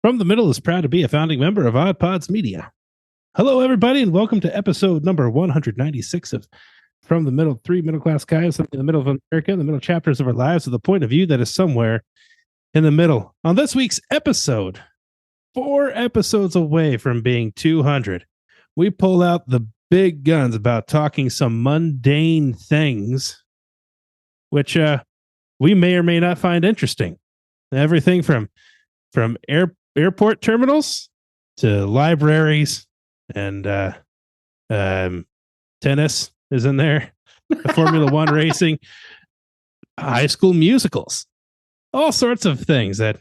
From the Middle is proud to be a founding member of Odd Pods Media. Hello, everybody, and welcome to episode number 196 of From the Middle, three middle class guys in the middle of America, the middle chapters of our lives, with a point of view that is somewhere in the middle. On this week's episode, 4 episodes away from being 200, we pull out the big guns about talking some mundane things, which we may or may not find interesting. Everything from airport terminals to libraries and tennis is in there, Formula One racing, high school musicals, all sorts of things that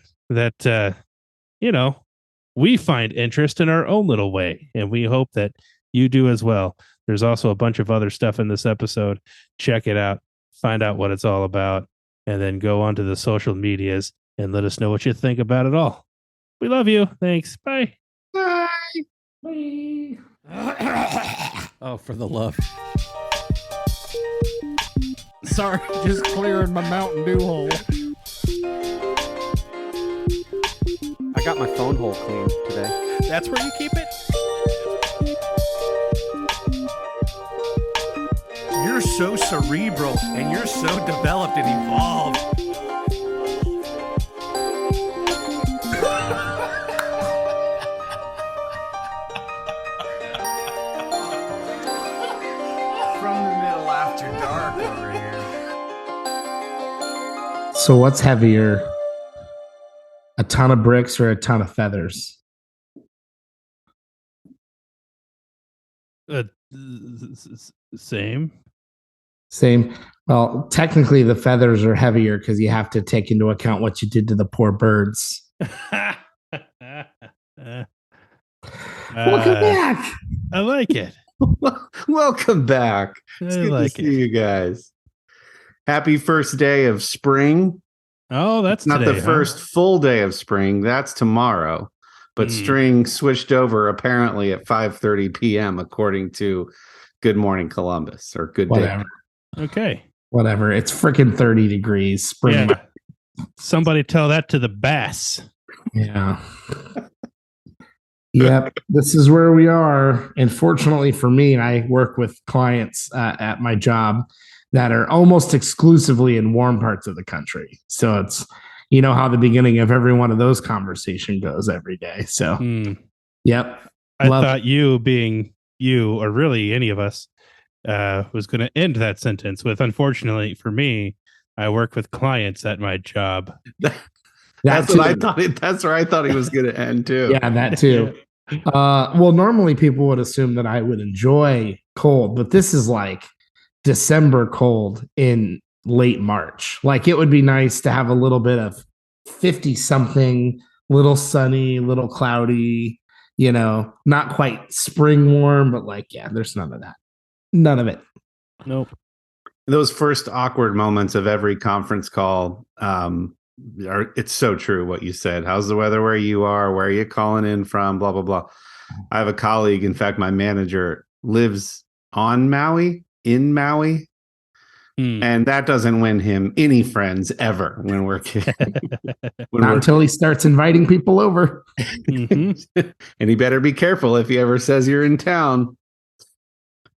we find interest in our own little way, and we hope that you do as well. There's also a bunch of other stuff in this episode. Check it out, find out what it's all about, and then go onto the social medias and let us know what you think about it all. We love you. Thanks. Bye. Bye. Bye. Oh, for the love. Sorry, just clearing my Mountain Dew hole. I got my phone hole cleaned today. That's where you keep it? You're so cerebral and you're so developed and evolved. So what's heavier, a ton of bricks or a ton of feathers? Same. Well, technically the feathers are heavier because you have to take into account what you did to the poor birds. Welcome back. I like it. Welcome back. It's good to see you guys. Happy first day of spring. Oh, that's not today, the first full day of spring. That's tomorrow. But spring switched over apparently at 5:30 p.m. according to Good Morning Columbus or Good Whatever. Day. Okay. Whatever. It's freaking 30 degrees. Spring. Yeah. Somebody tell that to the bass. Yeah. Yep. This is where we are. And fortunately for me, I work with clients at my job that are almost exclusively in warm parts of the country. So it's, you know how the beginning of every one of those conversation goes every day. So, Yep. I thought you being you, or really any of us, was going to end that sentence with, unfortunately for me, I work with clients at my job. That's what I thought. That's where I thought he was going to end too. Yeah, that too. Well, normally people would assume that I would enjoy cold, but this is like December cold in late March. Like it would be nice to have a little bit of 50 something, little sunny, little cloudy, not quite spring warm, but like, yeah, there's none of that. None of it. Nope. Those first awkward moments of every conference call, it's so true what you said. How's the weather where you are? Where are you calling in from? Blah, blah, blah. I have a colleague. In fact, my manager lives on Maui, in Maui. And that doesn't win him any friends ever when we're kidding. Not until he starts inviting people over. And he better be careful if he ever says you're in town.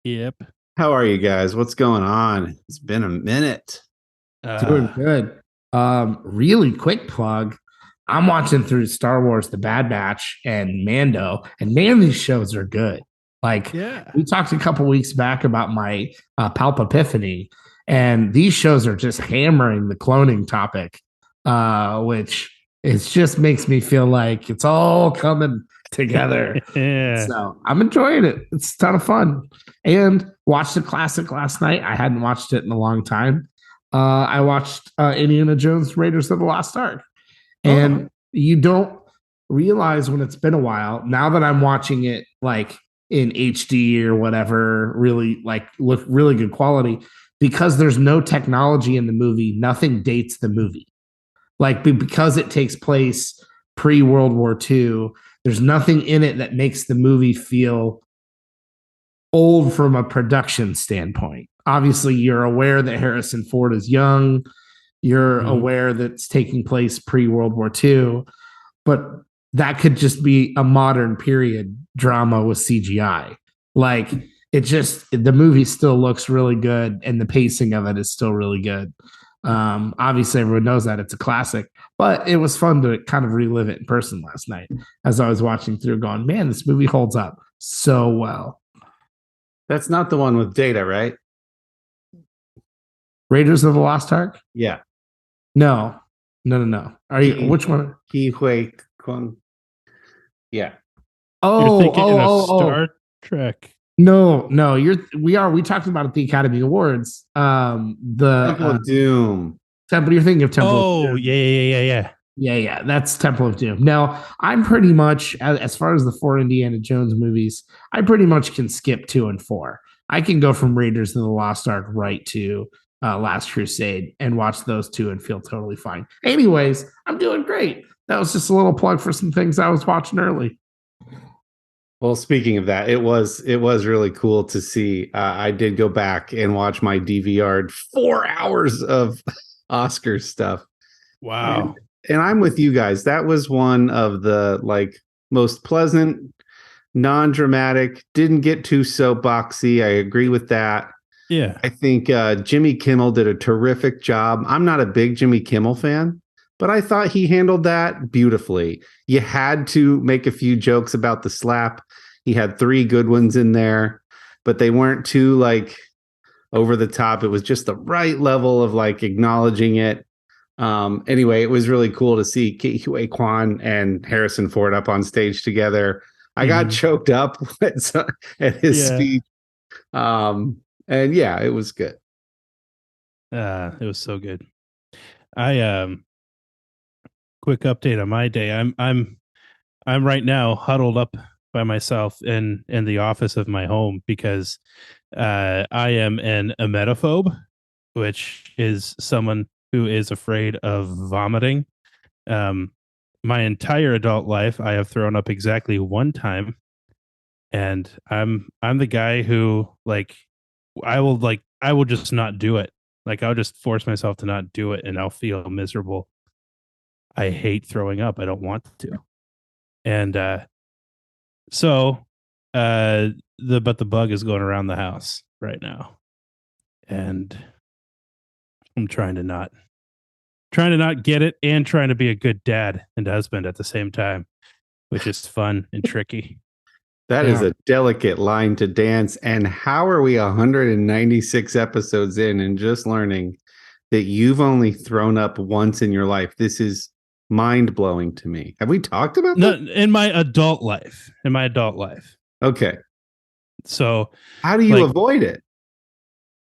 Yep. How are you guys? What's going on? It's been a minute. Doing good. Really quick plug. I'm watching through Star Wars The Bad Batch and Mando, and man, these shows are good. Like, we talked a couple weeks back about my Palp Epiphany, and these shows are just hammering the cloning topic, which it just makes me feel like it's all coming together. So I'm enjoying it. It's a ton of fun. And watched the classic last night. I hadn't watched it in a long time. I watched Indiana Jones Raiders of the Lost Ark. And you don't realize when it's been a while, now that I'm watching it like in HD or whatever, really like look really good quality, because there's no technology in the movie, nothing dates the movie. Like because it takes place pre-World War II, there's nothing in it that makes the movie feel old from a production standpoint. Obviously, you're aware that Harrison Ford is young. You're aware that it's taking place pre-World War II. But that could just be a modern period drama with CGI. Like the movie still looks really good and the pacing of it is still really good. Obviously everyone knows that it's a classic, but it was fun to kind of relive it in person last night as I was watching through going, man, this movie holds up so well. That's not the one with Data, right? Raiders of the Lost Ark? Yeah. No. Are you which one? Ki Hui Kwan. Yeah. You're thinking of Star Trek. No, we talked about it at the Academy Awards. The Temple of Doom. Temple, you're thinking of Temple of Doom. Yeah. Yeah, that's Temple of Doom. Now, I'm pretty much, as far as the 4 Indiana Jones movies, I pretty much can skip 2 and 4. I can go from Raiders of the Lost Ark right to Last Crusade and watch those 2 and feel totally fine. Anyways, I'm doing great. That was just a little plug for some things I was watching early. Well, speaking of that, it was really cool to see. I did go back and watch my DVR'd 4 hours of Oscar stuff. Wow. And I'm with you guys. That was one of the most pleasant, non-dramatic, didn't get too soapboxy. I agree with that. Yeah. I think Jimmy Kimmel did a terrific job. I'm not a big Jimmy Kimmel fan, but I thought he handled that beautifully. You had to make a few jokes about the slap. He had 3 good ones in there, but they weren't too over the top. It was just the right level of acknowledging it. Anyway, it was really cool to see Ke Huy Quan and Harrison Ford up on stage together. I got choked up at his speech. And yeah, it was good. It was so good. I quick update on my day. I'm right now huddled up by myself in the office of my home because I am an emetophobe, which is someone who is afraid of vomiting. My entire adult life, I have thrown up exactly 1 time, and I'm the guy who I will just not do it. I'll just force myself to not do it, and I'll feel miserable. I hate throwing up. I don't want to, and but the bug is going around the house right now, and I'm trying to not get it and trying to be a good dad and husband at the same time, which is fun and tricky. That is a delicate line to dance. And how are we 196 episodes in and just learning that you've only thrown up once in your life? This is mind blowing to me. Have we talked about that? In my adult life. Okay. So how do you avoid it?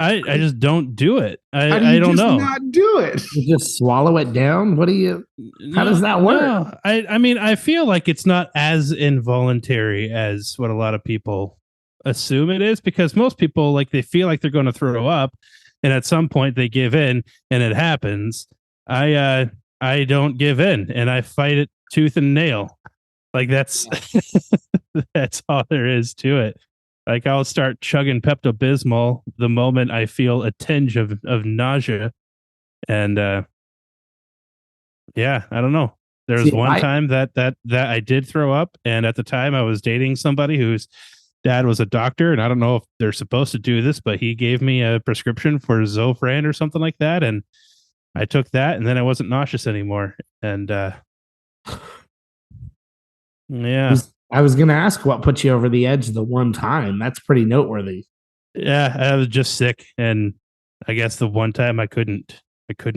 I just don't do it. I don't know. Not do it. You just swallow it down. How does that work? No, I mean, I feel like it's not as involuntary as what a lot of people assume it is, because most people they feel like they're going to throw up, and at some point they give in, and it happens. I don't give in, and I fight it tooth and nail. That's that's all there is to it. I'll start chugging Pepto-Bismol the moment I feel a tinge of nausea. And yeah, I don't know. There was one time that I did throw up, and at the time I was dating somebody whose dad was a doctor, and I don't know if they're supposed to do this, but he gave me a prescription for Zofran or something like that, and I took that, and then I wasn't nauseous anymore. And yeah. I was going to ask what put you over the edge the one time. That's pretty noteworthy. Yeah, I was just sick, and I guess the one time I couldn't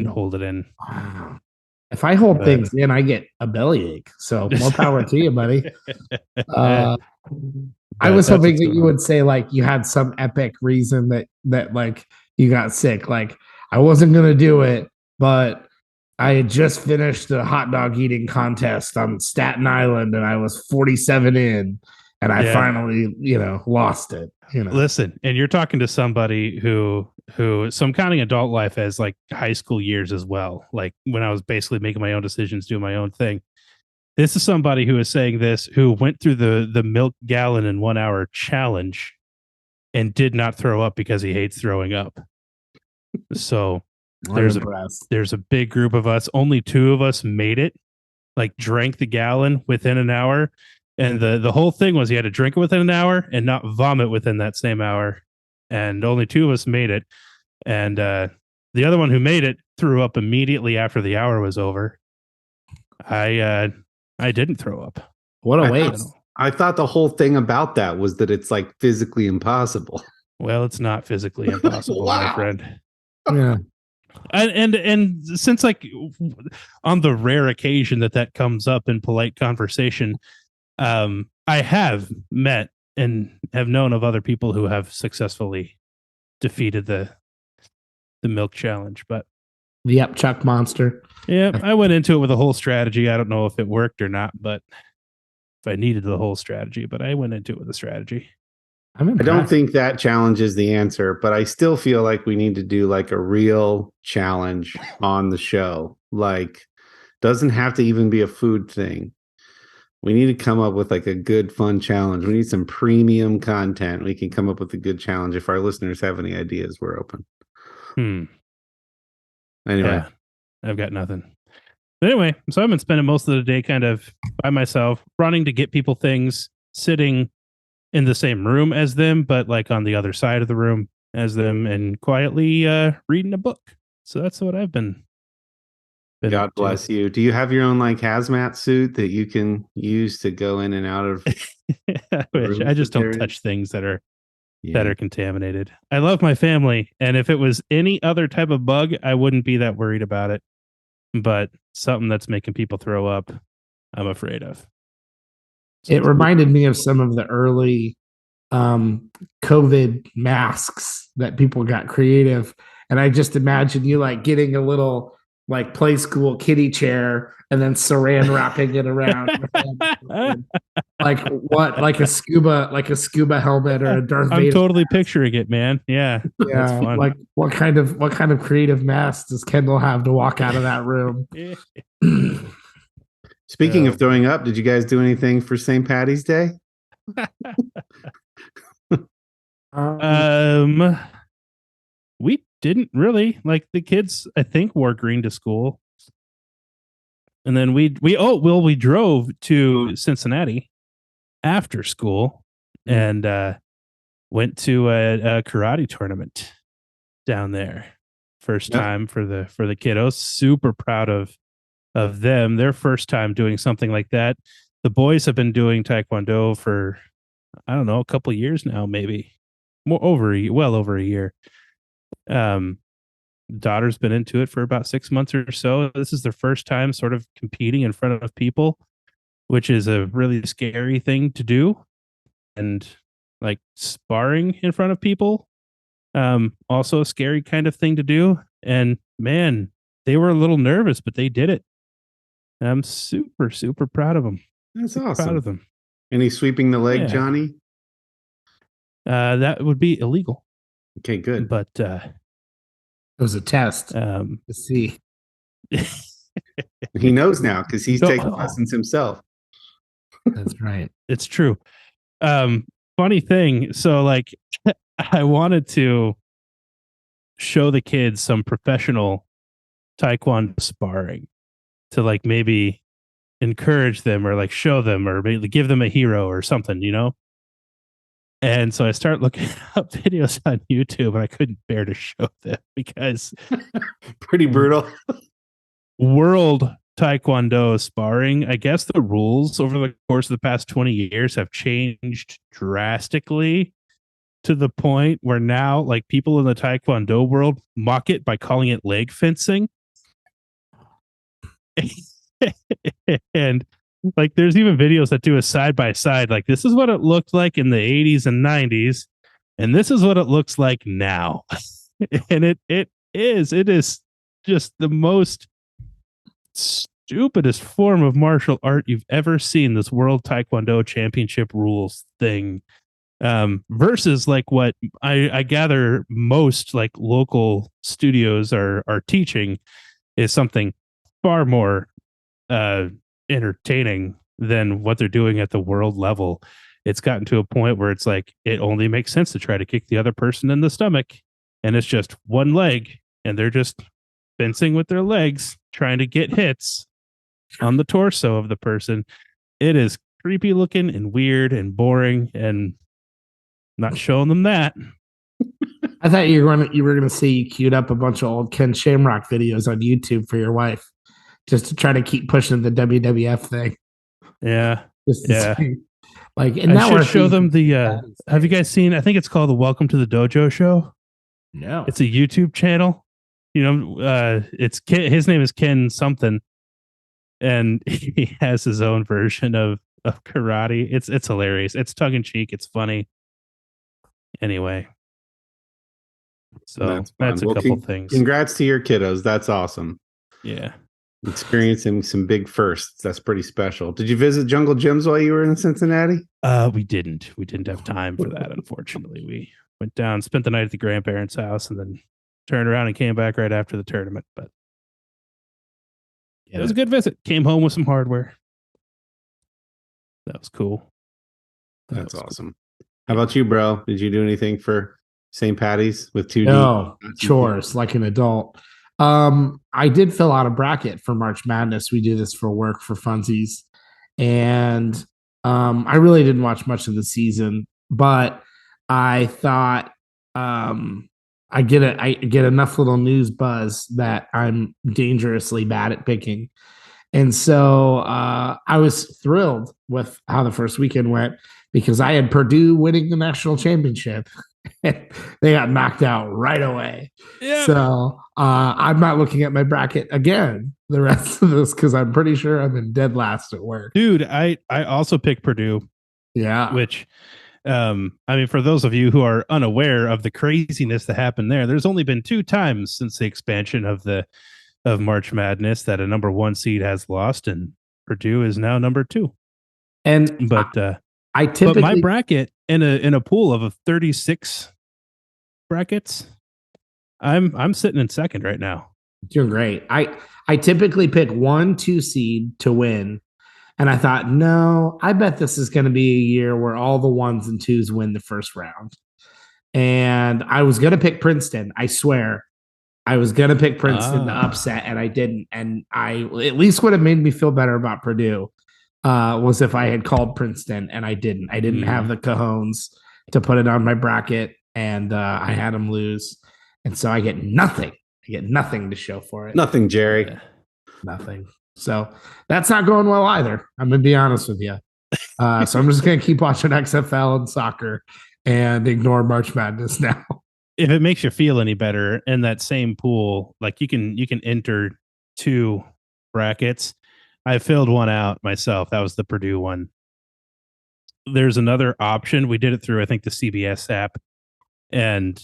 hold it in. Wow. If I hold things in, I get a bellyache. So more power to you, buddy. I was hoping that you would say you had some epic reason that you got sick. I wasn't going to do it, but I had just finished a hot dog eating contest on Staten Island, and I was 47 in, and I finally, lost it. Listen, and you're talking to somebody who so I'm counting adult life as high school years as well. When I was basically making my own decisions, doing my own thing. This is somebody who is saying this, who went through the milk gallon in 1 hour challenge and did not throw up because he hates throwing up. So there's a big group of us. Only 2 of us made it, like drank the gallon within an hour. And the whole thing was he had to drink it within an hour and not vomit within that same hour. And only two of us made it. And the other one who made it threw up immediately after the hour was over. I didn't throw up. What a waste. I thought the whole thing about that was that it's like physically impossible. Well, it's not physically impossible, Wow. my friend. Yeah. And since like on the rare occasion that comes up in polite conversation, I have met and have known of other people who have successfully defeated the milk challenge. But Yep, Chuck Monster. yeah, I went into it with a whole strategy. I don't know if it worked or not, but if I needed the whole strategy, but I went into it with a strategy. I don't think that challenge is the answer, but I still feel like we need to do like a real challenge on the show. Like, doesn't have to even be a food thing. We need to come up with like a good, fun challenge. We need some premium content. We can come up with a good challenge. If our listeners have any ideas, we're open. Anyway, yeah, I've got nothing. But anyway, so I've been spending most of the day kind of by myself, running to get people things, sitting in the same room as them, but like on the other side of the room as them, and quietly reading a book. So that's what I've been God bless you. Do you have your own like hazmat suit that you can use to go in and out of? I just don't touch things that are contaminated. I love my family, and if it was any other type of bug, I wouldn't be that worried about it. But something that's making people throw up, I'm afraid of. It reminded me of some of the early COVID masks that people got creative. And I just imagine you like getting a little like play school kiddie chair and then saran wrapping it around. like a scuba helmet or a Darth Vader. I'm totally picturing it, man. Yeah. That's fun. Like what kind of creative mask does Kendall have to walk out of that room? Speaking of throwing up, did you guys do anything for St. Patty's Day? We didn't really. Like the kids, I think, wore green to school. And then we drove to Cincinnati after school and went to a karate tournament down there. First time for the kiddos. Super proud of them. Their first time doing something like that. The boys have been doing Taekwondo for, I don't know, a couple of years now, maybe well over a year. Daughter's been into it for about 6 months or so. This is their first time sort of competing in front of people, which is a really scary thing to do. And like sparring in front of people, also a scary kind of thing to do. And man, they were a little nervous, but they did it. And I'm super, super proud of them. That's awesome. Proud of them. Any sweeping the leg, Johnny? That would be illegal. Okay, good. But it was a test to see. He knows now because he's taking lessons himself. That's right. It's true. Funny thing. So like I wanted to show the kids some professional Taekwondo sparring to like maybe encourage them or like show them or maybe give them a hero or something, you know? And so I start looking up videos on YouTube and I couldn't bear to show them because pretty brutal. World Taekwondo sparring, I guess the rules over the course of the past 20 years have changed drastically to the point where now like people in the Taekwondo world mock it by calling it leg fencing. And like there's even videos that do a side by side, like this is what it looked like in the 80s and 90s, and this is what it looks like now. And it is just the most stupidest form of martial art you've ever seen, this World Taekwondo Championship rules thing. Versus like what I gather most like local studios are teaching is something far more entertaining than what they're doing at the world level. It's gotten to a point where it's like it only makes sense to try to kick the other person in the stomach, and it's just one leg and they're just fencing with their legs trying to get hits. on the torso of the person. It is creepy looking and weird and boring, and not showing them that. I thought you were gonna see you queued up a bunch of old Ken Shamrock videos on YouTube for your wife, just to try to keep pushing the WWF thing. Yeah, Just yeah. see, like, and I now should show them the. Have you guys seen? I think it's called the Welcome to the Dojo show. No, It's a YouTube channel. You know, it's his name is Ken something, and he has his own version of karate. It's hilarious. It's tongue in cheek. It's funny. Anyway, so that's a couple things. Congrats to your kiddos. That's awesome. Yeah. Experiencing some big firsts. That's pretty special. Did you visit Jungle Gyms while you were in Cincinnati? We didn't have time for that. Unfortunately, we went down, spent the night at the grandparents' house, and then turned around and came back right after the tournament. But it was a good visit. Came home with some hardware. That was cool. That's awesome. How about you, bro? Did you do anything for St. Patty's with 2D? No, chores like an adult. I did fill out a bracket for March Madness. We do this for work for funsies. And I really didn't watch much of the season, but I thought I get enough little news buzz that I'm dangerously bad at picking. And so I was thrilled with how the first weekend went because I had Purdue winning the national championship. They got knocked out right away. Yep. So I'm not looking at my bracket again the rest of this because I'm pretty sure I'm in dead last at work. Dude, I also picked Purdue. Yeah. Which, I mean, for those of you who are unaware of the craziness that happened there's only been 2 times since the expansion of March Madness that a number 1 seed has lost, and Purdue is now number 2. And I typically, but my bracket in a pool of 36 brackets, I'm sitting in second right now. Doing great. I typically pick 1-2 seed to win, and I thought, no, I bet this is going to be a year where all the 1s and 2s win the first round. And I was going to pick Princeton. I swear, I was going to pick Princeton to upset, and I didn't. And I at least would have made me feel better about Purdue. Was if I had called Princeton, and I didn't. I didn't have the cojones to put it on my bracket, and I had them lose. And so I get nothing. I get nothing to show for it. Nothing, Jerry. Nothing. So that's not going well either. I'm going to be honest with you. So I'm just going to keep watching XFL and soccer and ignore March Madness now. If it makes you feel any better, in that same pool, like you can enter 2 brackets. I filled one out myself. That was the Purdue one. There's another option. We did it through, I think, the CBS app. And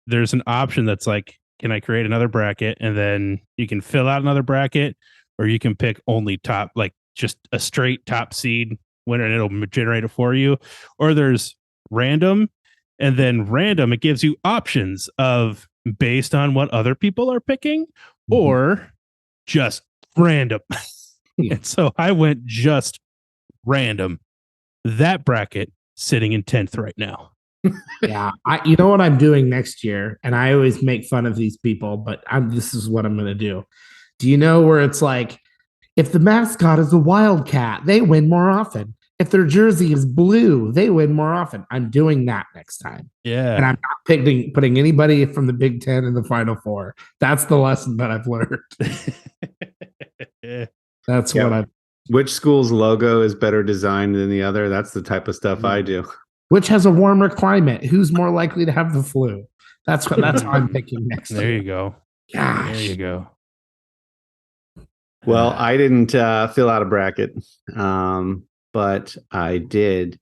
there's an option that's like, can I create another bracket? And then you can fill out another bracket, or you can pick only top, like just a straight top seed winner, and it'll generate it for you. Or there's random, and then random, it gives you options of based on what other people are picking, or just random. And so I went just random. That bracket sitting in 10th right now. Yeah. You know what I'm doing next year? And I always make fun of these people, but this is what I'm going to do. Do you know where it's like, if the mascot is a wildcat, they win more often. If their jersey is blue, they win more often. I'm doing that next time. Yeah. And I'm not putting anybody from the Big Ten in the Final Four. That's the lesson that I've learned. That's what I've. Which school's logo is better designed than the other? That's the type of stuff I do. Which has a warmer climate? Who's more likely to have the flu? That's what I'm thinking next. There you go. Gosh. There you go. Well, I didn't fill out a bracket, but I did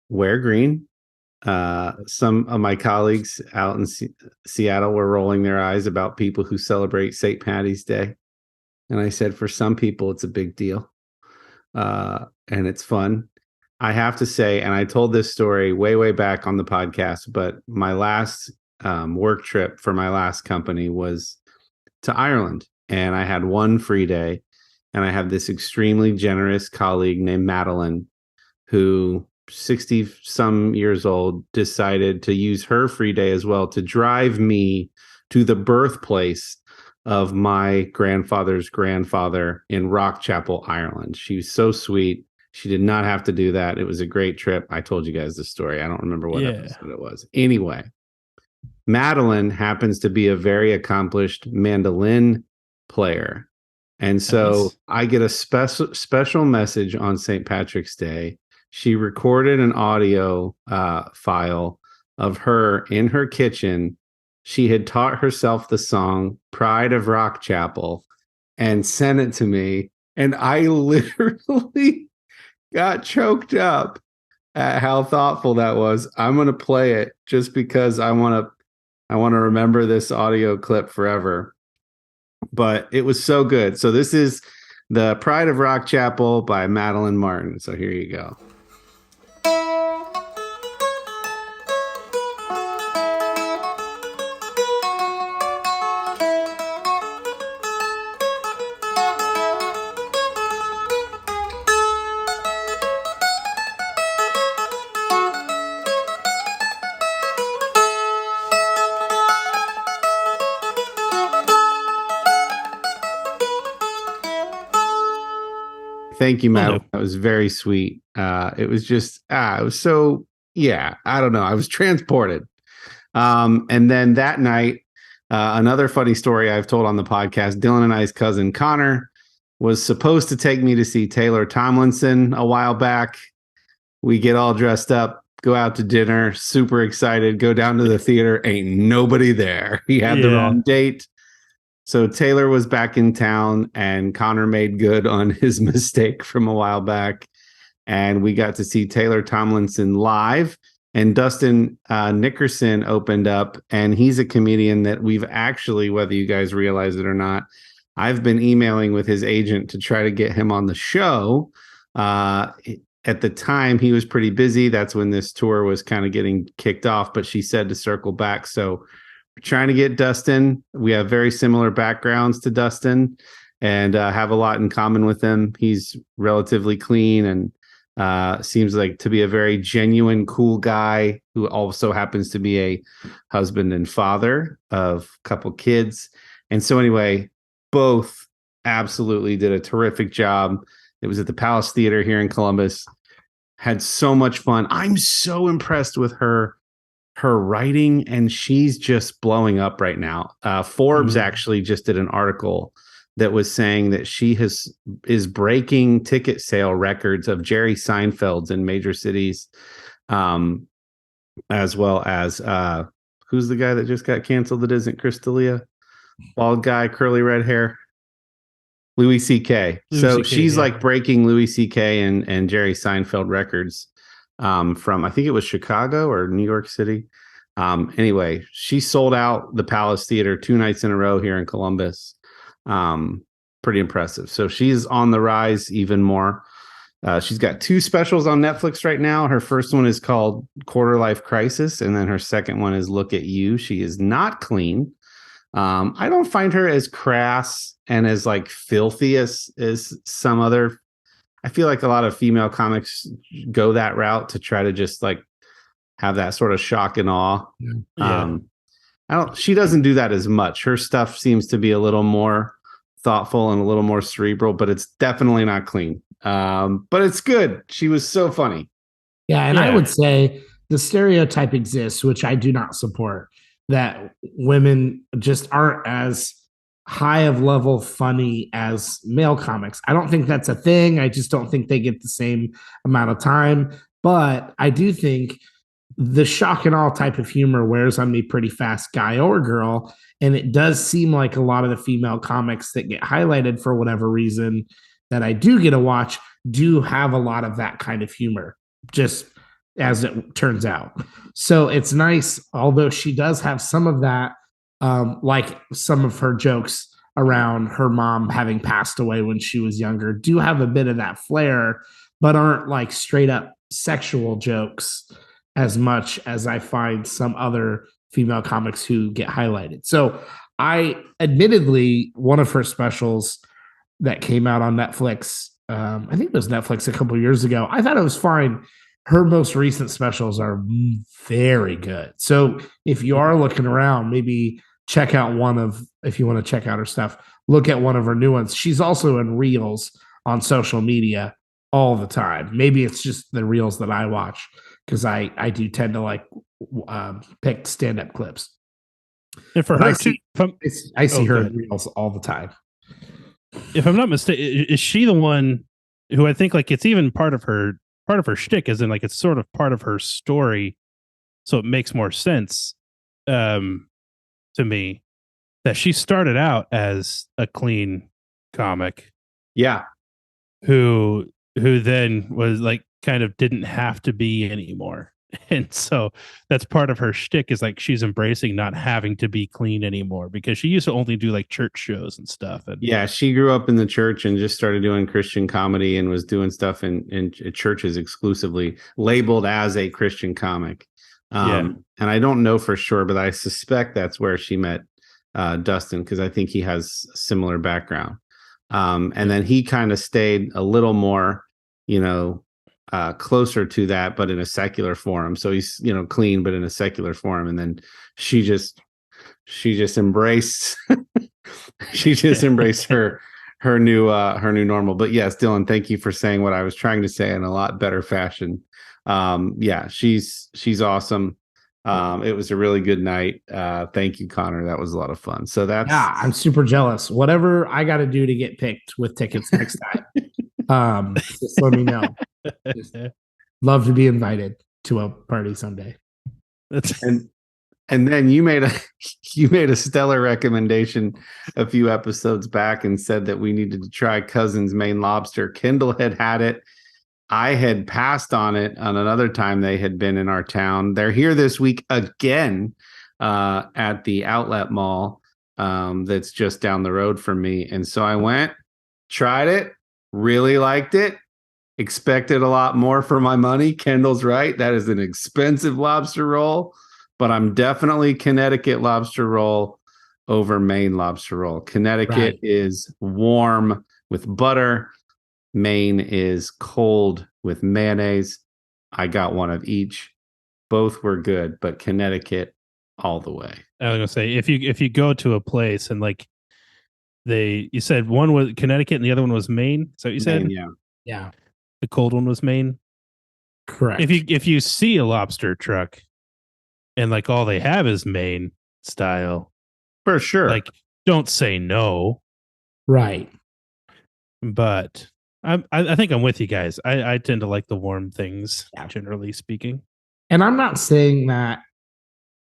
wear green. Some of my colleagues out in Seattle were rolling their eyes about people who celebrate St. Patty's Day. And I said, for some people, it's a big deal. And it's fun. I have to say, and I told this story way back on the podcast, but my last work trip for my last company was to Ireland. And I had one free day. And I have this extremely generous colleague named Madeline, who 60 some years old, decided to use her free day as well to drive me to the birthplace of my grandfather's grandfather in Rockchapel, Ireland. She was so sweet. She did not have to do that. It was a great trip. I told you guys the story. I don't remember what episode it was. Anyway, Madeline happens to be a very accomplished mandolin player. And so I get a special message on St. Patrick's Day. She recorded an audio file of her in her kitchen. She had taught herself the song Pride of Rockchapel and sent it to me. And I literally got choked up at how thoughtful that was. I'm going to play it just because I want to remember this audio clip forever. But it was so good. So this is the Pride of Rockchapel by Madeline Martin. So here you go. Thank you, Matt. That was very sweet. It was just, it was so, I don't know. I was transported. And then that night, another funny story I've told on the podcast, Dylan and I's cousin Connor was supposed to take me to see Taylor Tomlinson a while back. We get all dressed up, go out to dinner, super excited, go down to the theater. Ain't nobody there. He had the wrong date. So Taylor was back in town and Connor made good on his mistake from a while back. And we got to see Taylor Tomlinson live, and Dustin Nickerson opened up, and he's a comedian that we've actually, whether you guys realize it or not, I've been emailing with his agent to try to get him on the show. At the time, he was pretty busy. That's when this tour was kind of getting kicked off, but she said to circle back. So we're trying to get Dustin. We have very similar backgrounds to Dustin and have a lot in common with him. He's relatively clean and seems like to be a very genuine, cool guy who also happens to be a husband and father of a couple kids. And so anyway, both absolutely did a terrific job. It was at the Palace Theater here in Columbus. Had so much fun. I'm so impressed with her writing, and she's just blowing up right now. Forbes actually just did an article that was saying that she is breaking ticket sale records of Jerry Seinfeld's in major cities, as well as who's the guy that just got canceled that isn't Chris D'Elia? Bald guy, curly red hair. Louis C.K. So she's like breaking Louis C.K. and Jerry Seinfeld records from, I think it was Chicago or New York City. Anyway, she sold out the Palace Theater 2 nights in a row here in Columbus. Pretty impressive. So she's on the rise even more. She's got 2 specials on Netflix right now. Her first one is called Quarter Life Crisis, and then her second one is Look at You. She is not clean. I don't find her as crass and as like filthy as some other. I feel like a lot of female comics go that route to try to just like have that sort of shock and awe. She doesn't do that as much. Her stuff seems to be a little more thoughtful and a little more cerebral, but it's definitely not clean. But it's good. She was so funny. Yeah, and I would say the stereotype exists, which I do not support, that women just aren't as high of level funny as male comics. I don't think that's a thing. I just don't think they get the same amount of time. But I do think the shock and awe type of humor wears on me pretty fast, guy or girl. And it does seem like a lot of the female comics that get highlighted for whatever reason that I do get to watch do have a lot of that kind of humor, just as it turns out. So it's nice, although she does have some of that, like some of her jokes around her mom having passed away when she was younger do have a bit of that flair, but aren't like straight up sexual jokes as much as I find some other female comics who get highlighted. So I admittedly, one of her specials that came out on Netflix, I think it was Netflix a couple years ago, I thought it was fine. Her most recent specials are very good. So if you are looking around, maybe check out if you want to check out her stuff, look at one of her new ones. She's also in reels on social media all the time. Maybe it's just the reels that I watch because I do tend to like pick stand-up clips. And for But her too, I see her in reels all the time. If I'm not mistaken, is she the one who I think like it's even part of her shtick, as in like it's sort of part of her story, so it makes more sense to me that she started out as a clean comic. Yeah. Who then was like kind of didn't have to be anymore. And so that's part of her shtick is like she's embracing not having to be clean anymore because she used to only do like church shows and stuff. And yeah, she grew up in the church and just started doing Christian comedy and was doing stuff in churches exclusively, labeled as a Christian comic. And I don't know for sure, but I suspect that's where she met Dustin because I think he has a similar background. And then he kind of stayed a little more, closer to that, but in a secular forum. So he's, clean, but in a secular forum. And then she just embraced, her new normal. But yes, Dylan, thank you for saying what I was trying to say in a lot better fashion. She's awesome. It was a really good night. Thank you, Connor. That was a lot of fun. So I'm super jealous. Whatever I got to do to get picked with tickets next time, just let me know. Just love to be invited to a party someday. And then you made a stellar recommendation a few episodes back and said that we needed to try Cousin's Maine Lobster. Kendall had it. I had passed on it on another time they had been in our town. They're here this week again at the outlet mall that's just down the road from me. And so I went, tried it, really liked it, expected a lot more for my money. Kendall's right. That is an expensive lobster roll, but I'm definitely Connecticut lobster roll over Maine lobster roll. Connecticut is warm with butter. Maine is cold with mayonnaise. I got one of each. Both were good, but Connecticut all the way. I was gonna say if you go to a place and like you said one was Connecticut and the other one was Maine. So you said yeah. The cold one was Maine. Correct. If you see a lobster truck and like all they have is Maine style, for sure. Like don't say no. Right. But I think I'm with you guys. I tend to like the warm things, generally speaking. And I'm not saying that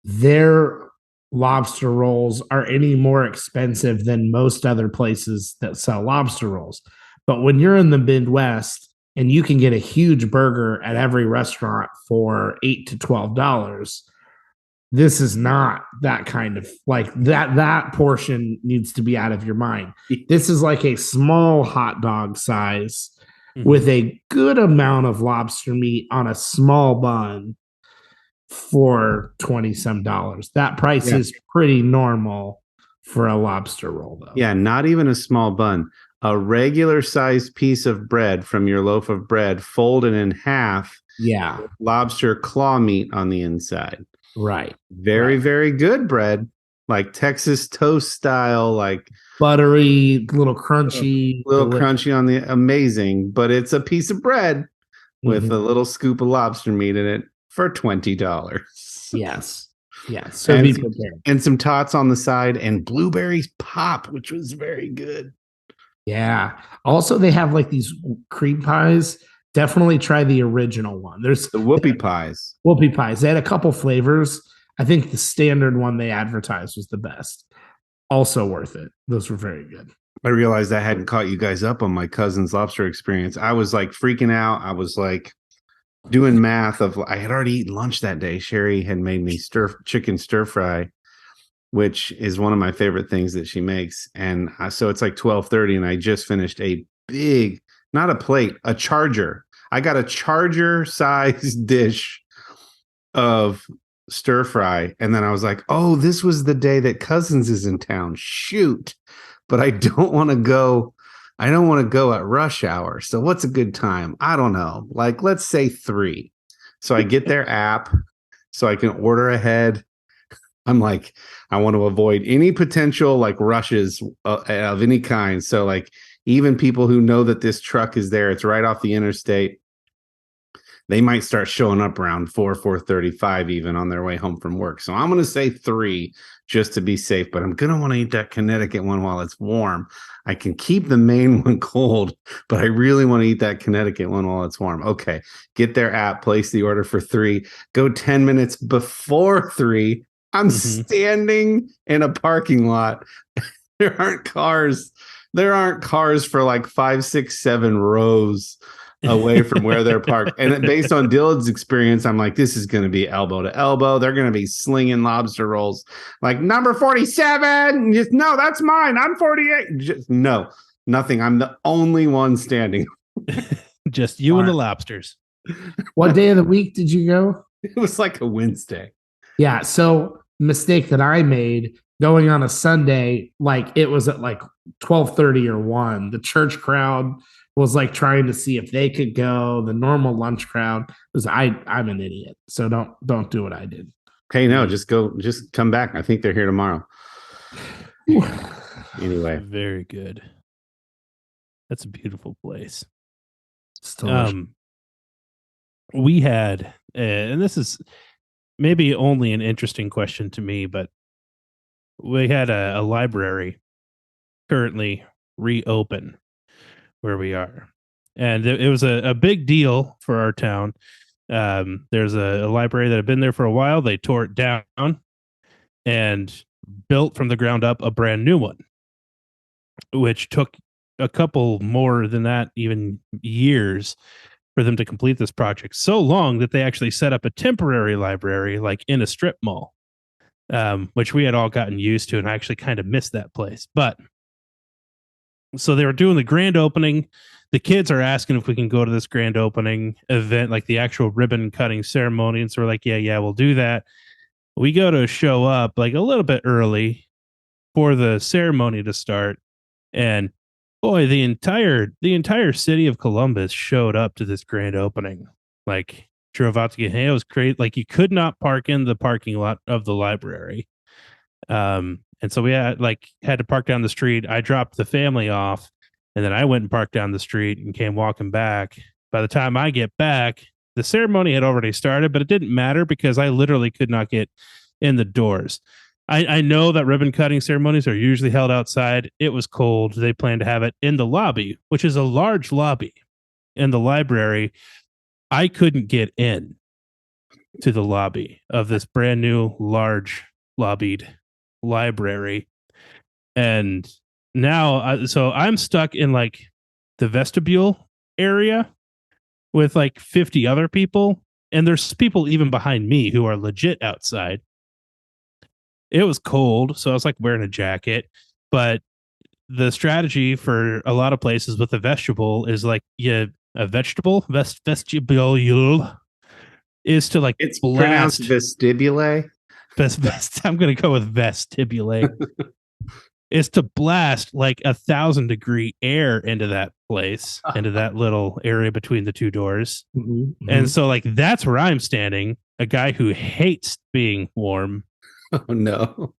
their lobster rolls are any more expensive than most other places that sell lobster rolls. But when you're in the Midwest and you can get a huge burger at every restaurant for $8 to $12, this is not that kind of like that portion needs to be out of your mind. This is like a small hot dog size with a good amount of lobster meat on a small bun for $20 some. That price is pretty normal for a lobster roll, though. Yeah, not even a small bun. A regular sized piece of bread from your loaf of bread folded in half. Yeah. Lobster claw meat on the inside. Right. Very good bread, like Texas toast style, like buttery, little crunchy, crunchy on the amazing, but it's a piece of bread with a little scoop of lobster meat in it for $20. Yes. So be prepared. And some tots on the side and blueberries pop, which was very good. Yeah. Also, they have like these cream pies. Definitely try the original one. There's the whoopie pies. Whoopie pies. They had a couple flavors. I think the standard one they advertised was the best. Also worth it. Those were very good. I realized I hadn't caught you guys up on my cousin's lobster experience. I was like freaking out. I was like doing math of I had already eaten lunch that day. Sherry had made me chicken stir fry, which is one of my favorite things that she makes. And so it's like 12:30 and I just finished a big, not a plate, a charger. I got a charger sized dish of stir fry. And then I was like, oh, this was the day that Cousins is in town. Shoot. But I don't want to go. I don't want to go at rush hour. So what's a good time? I don't know. Like, let's say 3. So I get their app so I can order ahead. I'm like, I want to avoid any potential like rushes of any kind. So like even people who know that this truck is there, it's right off the interstate. They might start showing up around 4:35 even on their way home from work. So I'm going to say 3 just to be safe, but I'm going to want to eat that Connecticut one while it's warm. I can keep the main one cold, but I really want to eat that Connecticut one while it's warm. Okay, get their app, place the order for 3, go 10 minutes before 3. I'm standing in a parking lot. There aren't cars. There aren't cars for like 5, 6, 7 rows away from where they're parked. And based on Dylan's experience, I'm like, this is going to be elbow to elbow. They're going to be slinging lobster rolls like number 47. Just no, that's mine. I'm 48. Just no, nothing. I'm the only one standing. Just you and the lobsters. What day of the week did you go? It was like a Wednesday. Yeah. So mistake that I made going on a Sunday, like it was at like 12:30 or 1. The church crowd was like trying to see if they could go. The normal lunch crowd was I'm an idiot. So don't do what I did. Hey, no, just come back. I think they're here tomorrow. Anyway. Very good. That's a beautiful place. Still we had, and this is maybe only an interesting question to me, but we had a library currently reopen where we are. And it was a big deal for our town. There's a library that had been there for a while. They tore it down and built from the ground up a brand new one, which took a couple more than that, even years for them to complete this project. So long that they actually set up a temporary library like in a strip mall, which we had all gotten used to. And I actually kind of missed that place. But so they were doing the grand opening. The kids are asking if we can go to this grand opening event, like the actual ribbon cutting ceremony. And so we're like, yeah, we'll do that. We go to show up like a little bit early for the ceremony to start. And boy, the entire city of Columbus showed up to this grand opening. Like drove out to get here. It was crazy. Like you could not park in the parking lot of the library. And so we had to park down the street. I dropped the family off, and then I went and parked down the street and came walking back. By the time I get back, the ceremony had already started, but it didn't matter because I literally could not get in the doors. I know that ribbon cutting ceremonies are usually held outside. It was cold. They planned to have it in the lobby, which is a large lobby in the library. I couldn't get in to the lobby of this brand new large lobbied library. And now so I'm stuck in like the vestibule area with like 50 other people, and there's people even behind me who are legit outside. It was cold, so I was like wearing a jacket, but the strategy for a lot of places with the vestibule is like a vestibule is to like it's blast. Pronounced vestibule. I'm going to go with vestibule. Is to blast like 1,000-degree air into that place, into that little area between the two doors. And so like that's where I'm standing, a guy who hates being warm. Oh no.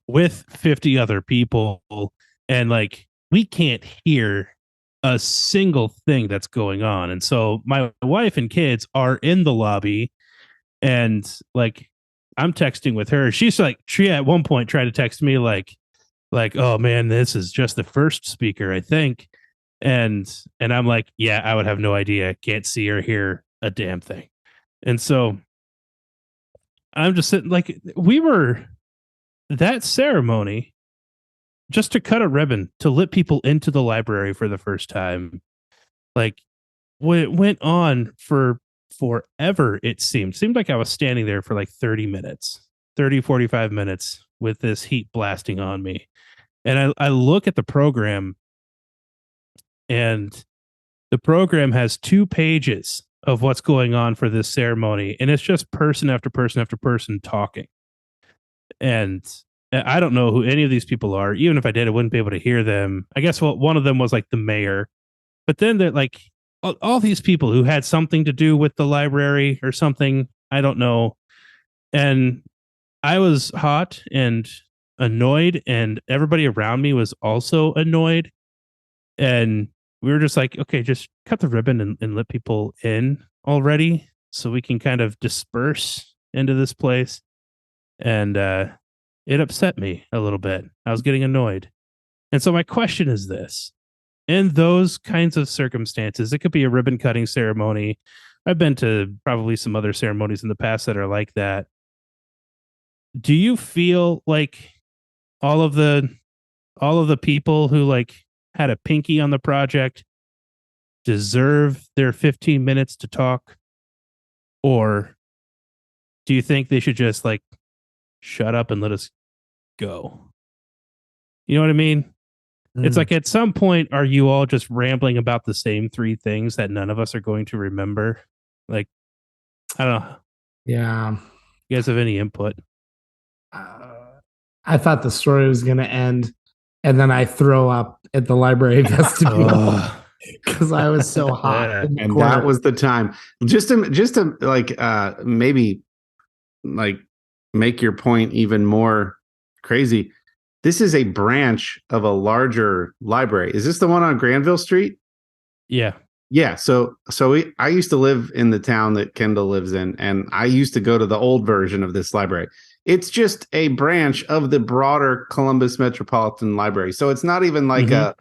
With 50 other people, and like we can't hear a single thing that's going on. And so my wife and kids are in the lobby, and like I'm texting with her. She at one point tried to text me like, oh man, this is just the first speaker, I think. And I'm like, yeah, I would have no idea. Can't see or hear a damn thing. And so I'm just sitting like that ceremony just to cut a ribbon to let people into the library for the first time. Like when it went on for forever, it seemed like I was standing there for like 45 minutes with this heat blasting on me. And I look at the program, and the program has 2 pages of what's going on for this ceremony. And it's just person after person after person talking. And I don't know who any of these people are. Even if I did, I wouldn't be able to hear them. I guess one of them was like the mayor. But then they're like all these people who had something to do with the library or something. I don't know. And I was hot and annoyed, and everybody around me was also annoyed. And we were just like, okay, just cut the ribbon and let people in already so we can kind of disperse into this place. And it upset me a little bit. I was getting annoyed. And so my question is this: in those kinds of circumstances, it could be a ribbon cutting ceremony. I've been to probably some other ceremonies in the past that are like that. Do you feel like all of the all of the people who like had a pinky on the project deserve their 15 minutes to talk, or do you think they should just like shut up and let us go? You know what I mean? It's like at some point, are you all just rambling about the same three things that none of us are going to remember? Like, I don't know. Yeah. You guys have any input? I thought the story was going to end, and then I throw up at the library vestibule because I was so hot. And that was the time. Just to like maybe like make your point even more crazy. This is a branch of a larger library. Is this the one on Granville Street? Yeah. Yeah. I used to live in the town that Kendall lives in, and I used to go to the old version of this library. It's just a branch of the broader Columbus Metropolitan Library. So it's not even like a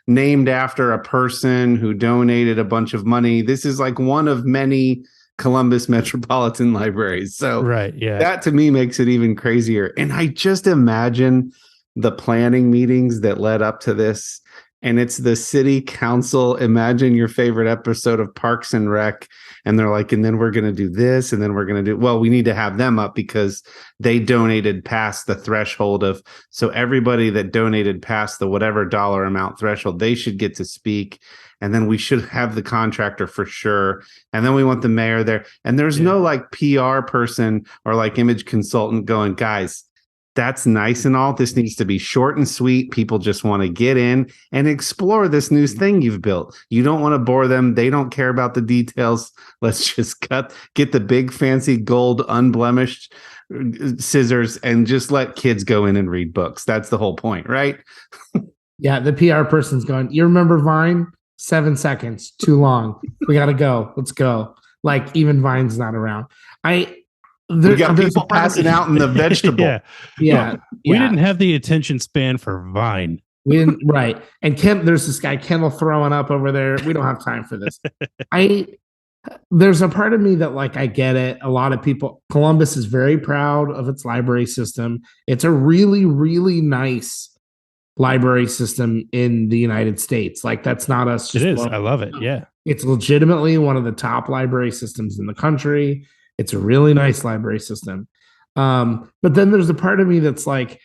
named after a person who donated a bunch of money. This is like one of many Columbus Metropolitan Libraries. So right, yeah. That to me makes it even crazier. And I just imagine the planning meetings that led up to this. And it's the city council. Imagine your favorite episode of Parks and Rec. And they're like, and then we're going to do this. And then we're going to do, well, we need to have them up because they donated past the threshold of, so everybody that donated past the whatever dollar amount threshold, they should get to speak. And then we should have the contractor for sure. And then we want the mayor there. And there's no like PR person or like image consultant going, guys, that's nice and all. This needs to be short and sweet. People just want to get in and explore this new thing you've built. You don't want to bore them. They don't care about the details. Let's just get the big fancy gold unblemished scissors and just let kids go in and read books. That's the whole point, right? Yeah, the PR person's going, you remember Vine? 7 seconds, too long. We got to go. Let's go. Like even Vine's not around. We got people passing out in the vegetable. Yeah. We didn't have the attention span for Vine. We didn't, right. And there's this guy, Kendall, throwing up over there. We don't have time for this. There's a part of me that like, I get it. A lot of people, Columbus is very proud of its library system. It's a really, really nice library system in the United States. Like that's not us. It is. I love it. Yeah. It's legitimately one of the top library systems in the country. It's a really nice library system. But then there's a part of me that's like,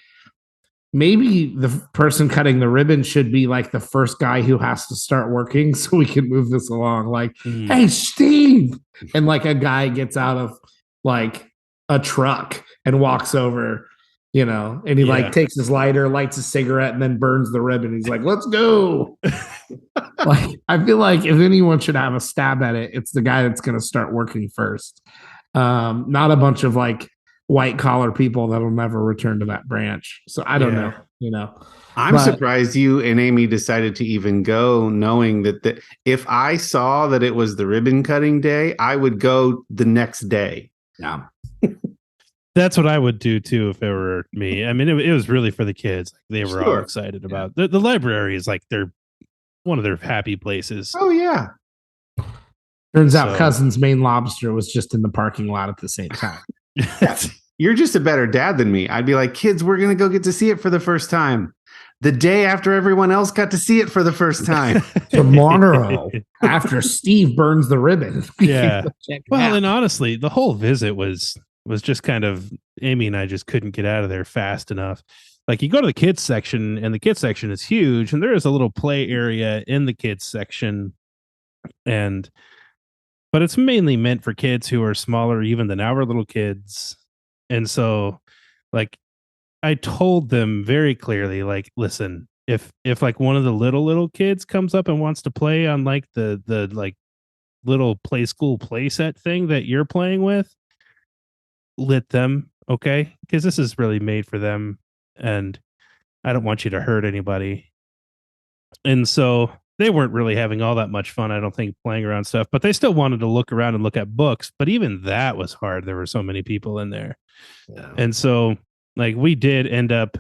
maybe the person cutting the ribbon should be like the first guy who has to start working so we can move this along. Like, hey, Steve. And like a guy gets out of like a truck and walks over, you know, and he like takes his lighter, lights a cigarette, and then burns the ribbon. He's like, let's go. Like, I feel like if anyone should have a stab at it, it's the guy that's going to start working first. Not a bunch of like white collar people that'll never return to that branch. So I don't know, you know. I'm surprised you and Amy decided to even go, knowing that if I saw that it was the ribbon cutting day, I would go the next day. Yeah. That's what I would do too if it were me. I mean, it was really for the kids. They were all excited about the library is like one of their happy places. Oh yeah. Turns out Cousin's main lobster was just in the parking lot at the same time. You're just a better dad than me. I'd be like, kids, we're going to go get to see it for the first time. The day after everyone else got to see it for the first time. Tomorrow, after Steve burns the ribbon. Yeah. Well, and honestly, the whole visit was just kind of, Amy and I just couldn't get out of there fast enough. Like you go to the kids section and the kids section is huge and there is a little play area in the kids section. But it's mainly meant for kids who are smaller even than our little kids. And so like I told them very clearly, like, listen, if like one of the little kids comes up and wants to play on like the like little play school play set thing that you're playing with, let them okay? Because this is really made for them, and I don't want you to hurt anybody. And so they weren't really having all that much fun, I don't think, playing around stuff, but they still wanted to look around and look at books. But even that was hard. There were so many people in there. Yeah. And so, like, we did end up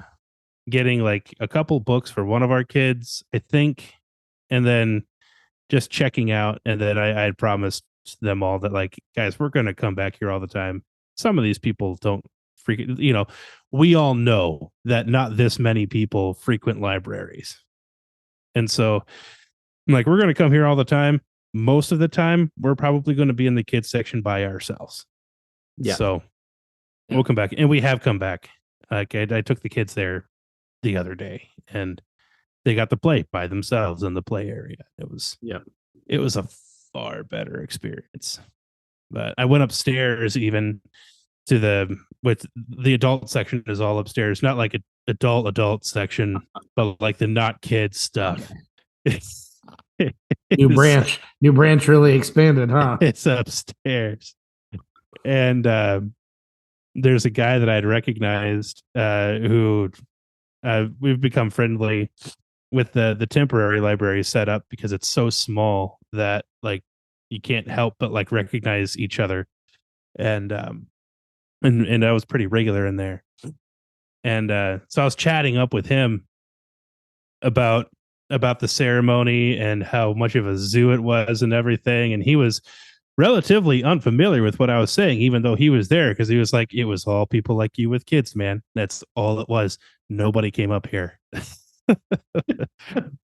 getting like a couple books for one of our kids, I think, and then just checking out. And then I had promised them all that, like, guys, we're going to come back here all the time. Some of these people don't freaking, we all know that not this many people frequent libraries. And so I'm like, we're going to come here all the time. Most of the time, we're probably going to be in the kids section by ourselves. Yeah. So we'll come back. And we have come back. Like, I took the kids there the other day, and they got to play by themselves in the play area. It was a far better experience. But I went upstairs even to the adult section is all upstairs, not like a adult section, but like the not kids stuff. New branch really expanded, huh? It's upstairs. And there's a guy that I'd recognized who we've become friendly with the temporary library set up, because it's so small that like you can't help but like recognize each other. And and I was pretty regular in there. And so I was chatting up with him about the ceremony and how much of a zoo it was and everything. And he was relatively unfamiliar with what I was saying, even though he was there, because he was like, it was all people like you with kids, man. That's all it was. Nobody came up here.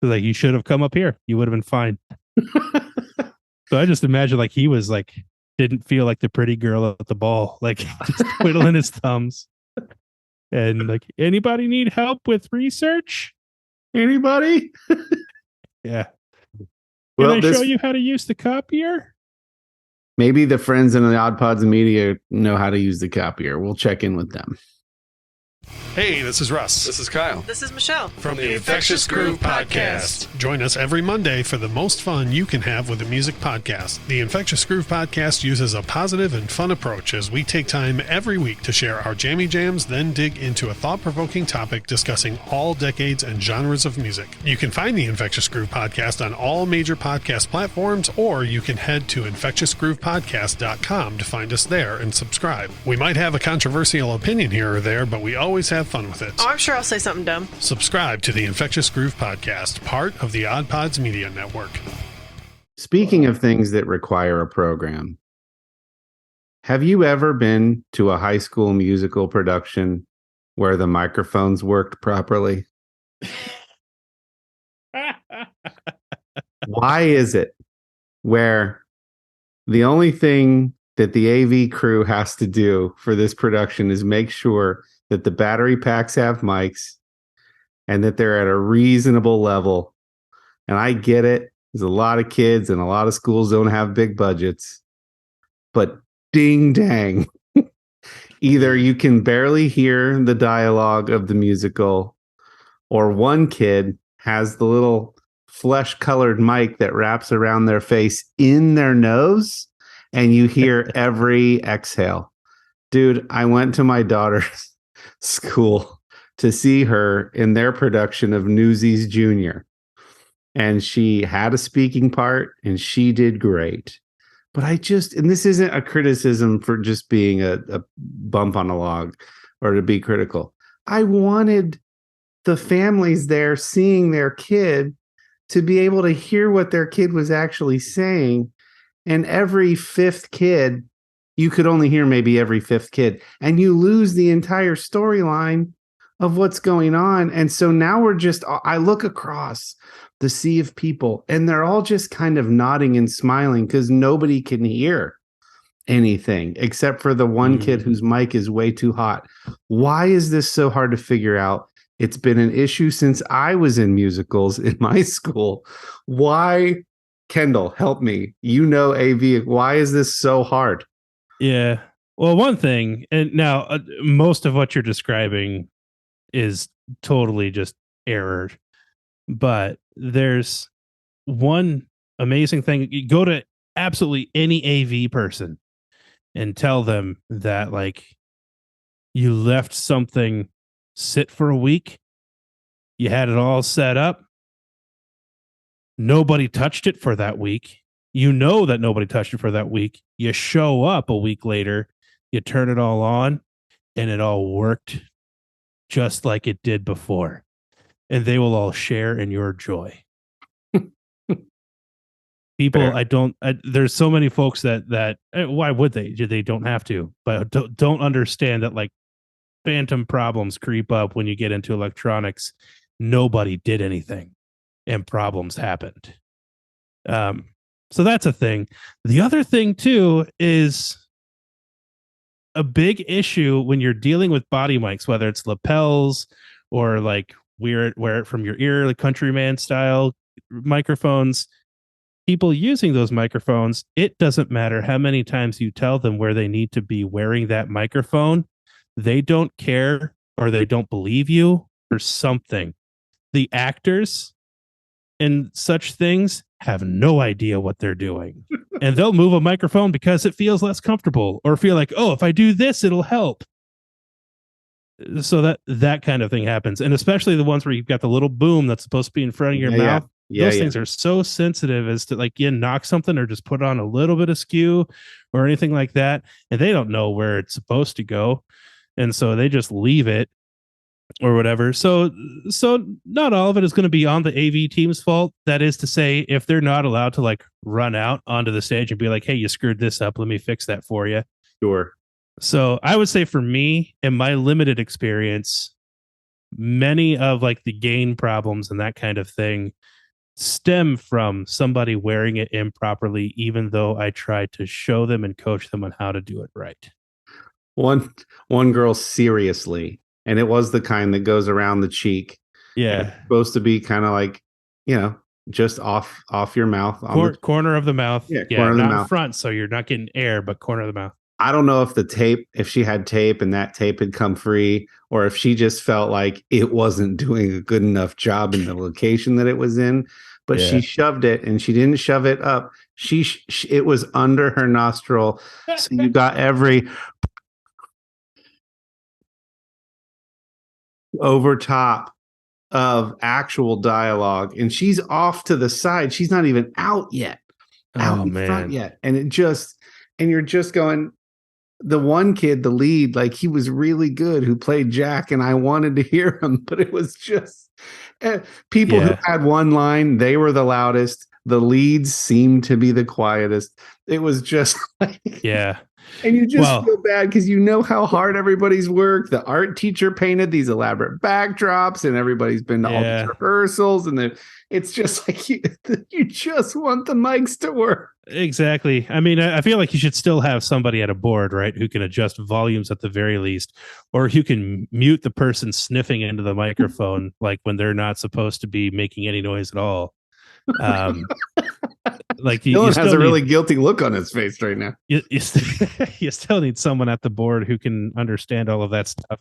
Like, you should have come up here. You would have been fine. So I just imagine like he was like, didn't feel like the pretty girl at the ball, like just twiddling his thumbs. And like, anybody need help with research? Anybody? Yeah. Well, Can I show you how to use the copier? Maybe the friends in the Odd Pods Media know how to use the copier. We'll check in with them. Hey, this is Russ. This is Kyle. This is Michelle. From the Infectious Groove Podcast. Join us every Monday for the most fun you can have with a music podcast. The Infectious Groove Podcast uses a positive and fun approach as we take time every week to share our jammy jams, then dig into a thought-provoking topic discussing all decades and genres of music. You can find the Infectious Groove Podcast on all major podcast platforms, or you can head to infectiousgroovepodcast.com to find us there and subscribe. We might have a controversial opinion here or there, but we always have fun with it. Oh, I'm sure I'll say something dumb. Subscribe to the Infectious Groove Podcast, part of the Odd Pods Media Network. Speaking of things that require a program, have you ever been to a high school musical production where the microphones worked properly? Why is it where the only thing that the AV crew has to do for this production is make sure that the battery packs have mics and that they're at a reasonable level? And I get it. There's a lot of kids and a lot of schools don't have big budgets, but ding dang. Either you can barely hear the dialogue of the musical, or one kid has the little flesh colored mic that wraps around their face in their nose and you hear every exhale. Dude, I went to my daughter's school to see her in their production of Newsies Jr. And she had a speaking part and she did great. But and this isn't a criticism for just being a bump on a log or to be critical. I wanted the families there seeing their kid to be able to hear what their kid was actually saying. And every fifth kid, you could only hear maybe every fifth kid, and you lose the entire storyline of what's going on. And so now I look across the sea of people and they're all just kind of nodding and smiling because nobody can hear anything except for the one kid whose mic is way too hot. Why is this so hard to figure out? It's been an issue since I was in musicals in my school. Why, Kendall, help me. You know AV. Why is this so hard? Yeah. Well, one thing, and now most of what you're describing is totally just error. But there's one amazing thing. You go to absolutely any AV person and tell them that, like, You left something sit for a week. You had it all set up. Nobody touched it for that week. You know that nobody touched it for that week. You show up a week later, you turn it all on, and it all worked just like it did before. And they will all share in your joy. People, Fair. There's so many folks that why would they? They don't have to, but don't understand that like phantom problems creep up when you get into electronics. Nobody did anything and problems happened. So that's a thing. The other thing too is a big issue when you're dealing with body mics, whether it's lapels or like wear it from your ear, like countryman style microphones. People using those microphones, it doesn't matter how many times you tell them where they need to be wearing that microphone. They don't care or they don't believe you or something. The actors and such things have no idea what they're doing. And they'll move a microphone because it feels less comfortable or feel like, oh, if I do this, it'll help. So that kind of thing happens. And especially the ones where you've got the little boom that's supposed to be in front of your mouth. Those things are so sensitive as to like you knock something or just put on a little bit of skew or anything like that. And they don't know where it's supposed to go. And so they just leave it or whatever. So not all of it is going to be on the AV team's fault. That is to say, if they're not allowed to like run out onto the stage and be like, hey, you screwed this up. Let me fix that for you. Sure. So I would say for me, in my limited experience, many of like the gain problems and that kind of thing stem from somebody wearing it improperly, even though I tried to show them and coach them on how to do it right. One girl, seriously, and it was the kind that goes around the cheek. Yeah. It's supposed to be kind of like, just off your mouth. Corner of the mouth. Yeah, corner of the mouth. In front, so you're not getting air, but corner of the mouth. I don't know if she had tape and that tape had come free, or if she just felt like it wasn't doing a good enough job in the location that it was in. But she shoved it, and she didn't shove it up. It was under her nostril, so you got every over top of actual dialogue, and she's off to the side. She's not even out yet, front yet, and you're just going. The one kid, the lead, like he was really good, who played Jack, and I wanted to hear him, but it was just people who had one line. They were the loudest. The leads seemed to be the quietest. It was just like, and you just feel bad because you know how hard everybody's worked. The art teacher painted these elaborate backdrops, and everybody's been to all these rehearsals, and it's just like you just want the mics to work. Exactly. I mean, I feel like you should still have somebody at a board, right, who can adjust volumes at the very least, or who can mute the person sniffing into the microphone, like when they're not supposed to be making any noise at all. Like Dylan has a really guilty look on his face right now. You still need someone at the board who can understand all of that stuff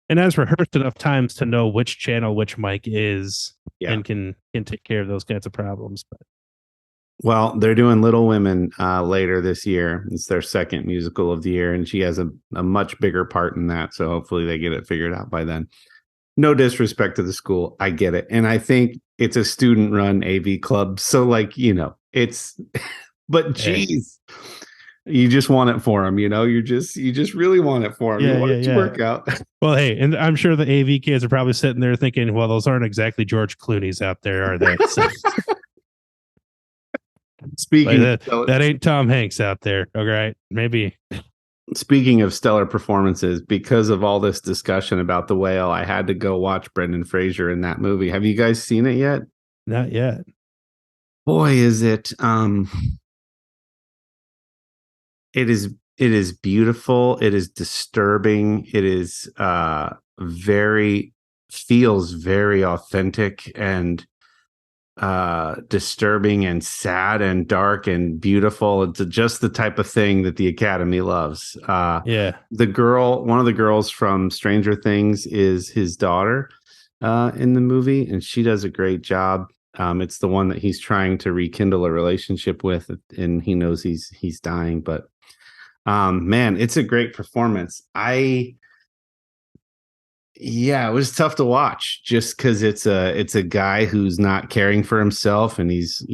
and has rehearsed enough times to know which channel which mic is and can take care of those kinds of problems. But well, they're doing Little Women later this year. It's their second musical of the year, and she has a much bigger part in that. So hopefully they get it figured out by then. No disrespect to the school. I get it. And I think it's a student-run AV club. So, like, it's, but geez, you just want it for them, you just really want it for them. You want it to work out. Well, hey, and I'm sure the AV kids are probably sitting there thinking, well, those aren't exactly George Clooney's out there, are they? So, speaking that ain't Tom Hanks out there. All right. Maybe. Speaking of stellar performances, because of all this discussion about The Whale, I had to go watch Brendan Fraser in that movie. Have you guys seen it yet? Not yet. Boy, is it it is beautiful. It is disturbing. It is feels very authentic and disturbing and sad and dark and beautiful. It's just the type of thing that the Academy loves. One of the girls from Stranger Things is his daughter in the movie, and she does a great job. It's the one that he's trying to rekindle a relationship with, and he knows he's dying. But man, it's a great performance. Yeah, it was tough to watch just because it's a guy who's not caring for himself and he's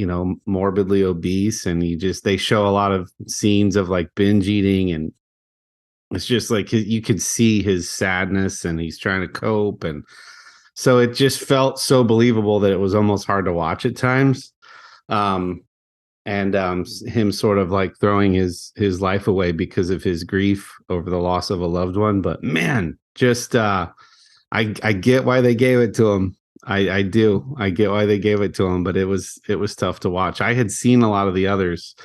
morbidly obese, and they show a lot of scenes of like binge eating, and it's just like you could see his sadness and he's trying to cope, and so it just felt so believable that it was almost hard to watch at times. Um, and him sort of like throwing his life away because of his grief over the loss of a loved one. But man, just I get why they gave it to him. I do. I get why they gave it to him, but it was tough to watch. I had seen a lot of the others,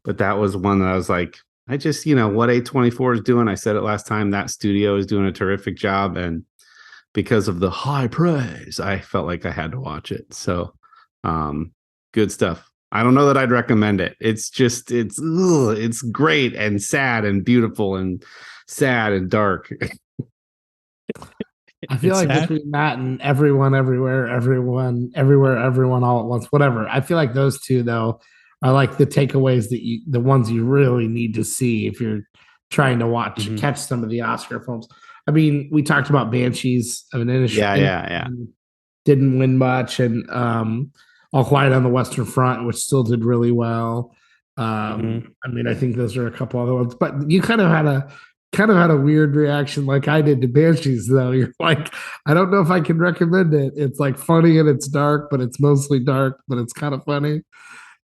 but that was one that I was like, I just, what A24 is doing. I said it last time, that studio is doing a terrific job, and because of the high praise, I felt like I had to watch it. So, good stuff. I don't know that I'd recommend it. It's just it's great and sad and beautiful and sad and dark. I feel like between that and everyone, everywhere, everyone all at once, whatever. I feel like those two though are like the takeaways the ones you really need to see if you're trying to catch some of the Oscar films. I mean, we talked about Banshees of an Yeah. Didn't win much, and All Quiet on the Western Front, which still did really well. I mean, I think those are a couple other ones, but you kind of had a weird reaction like I did to Banshees, though. You're like, I don't know if I can recommend it. It's like funny and it's dark, but it's mostly dark, but it's kind of funny.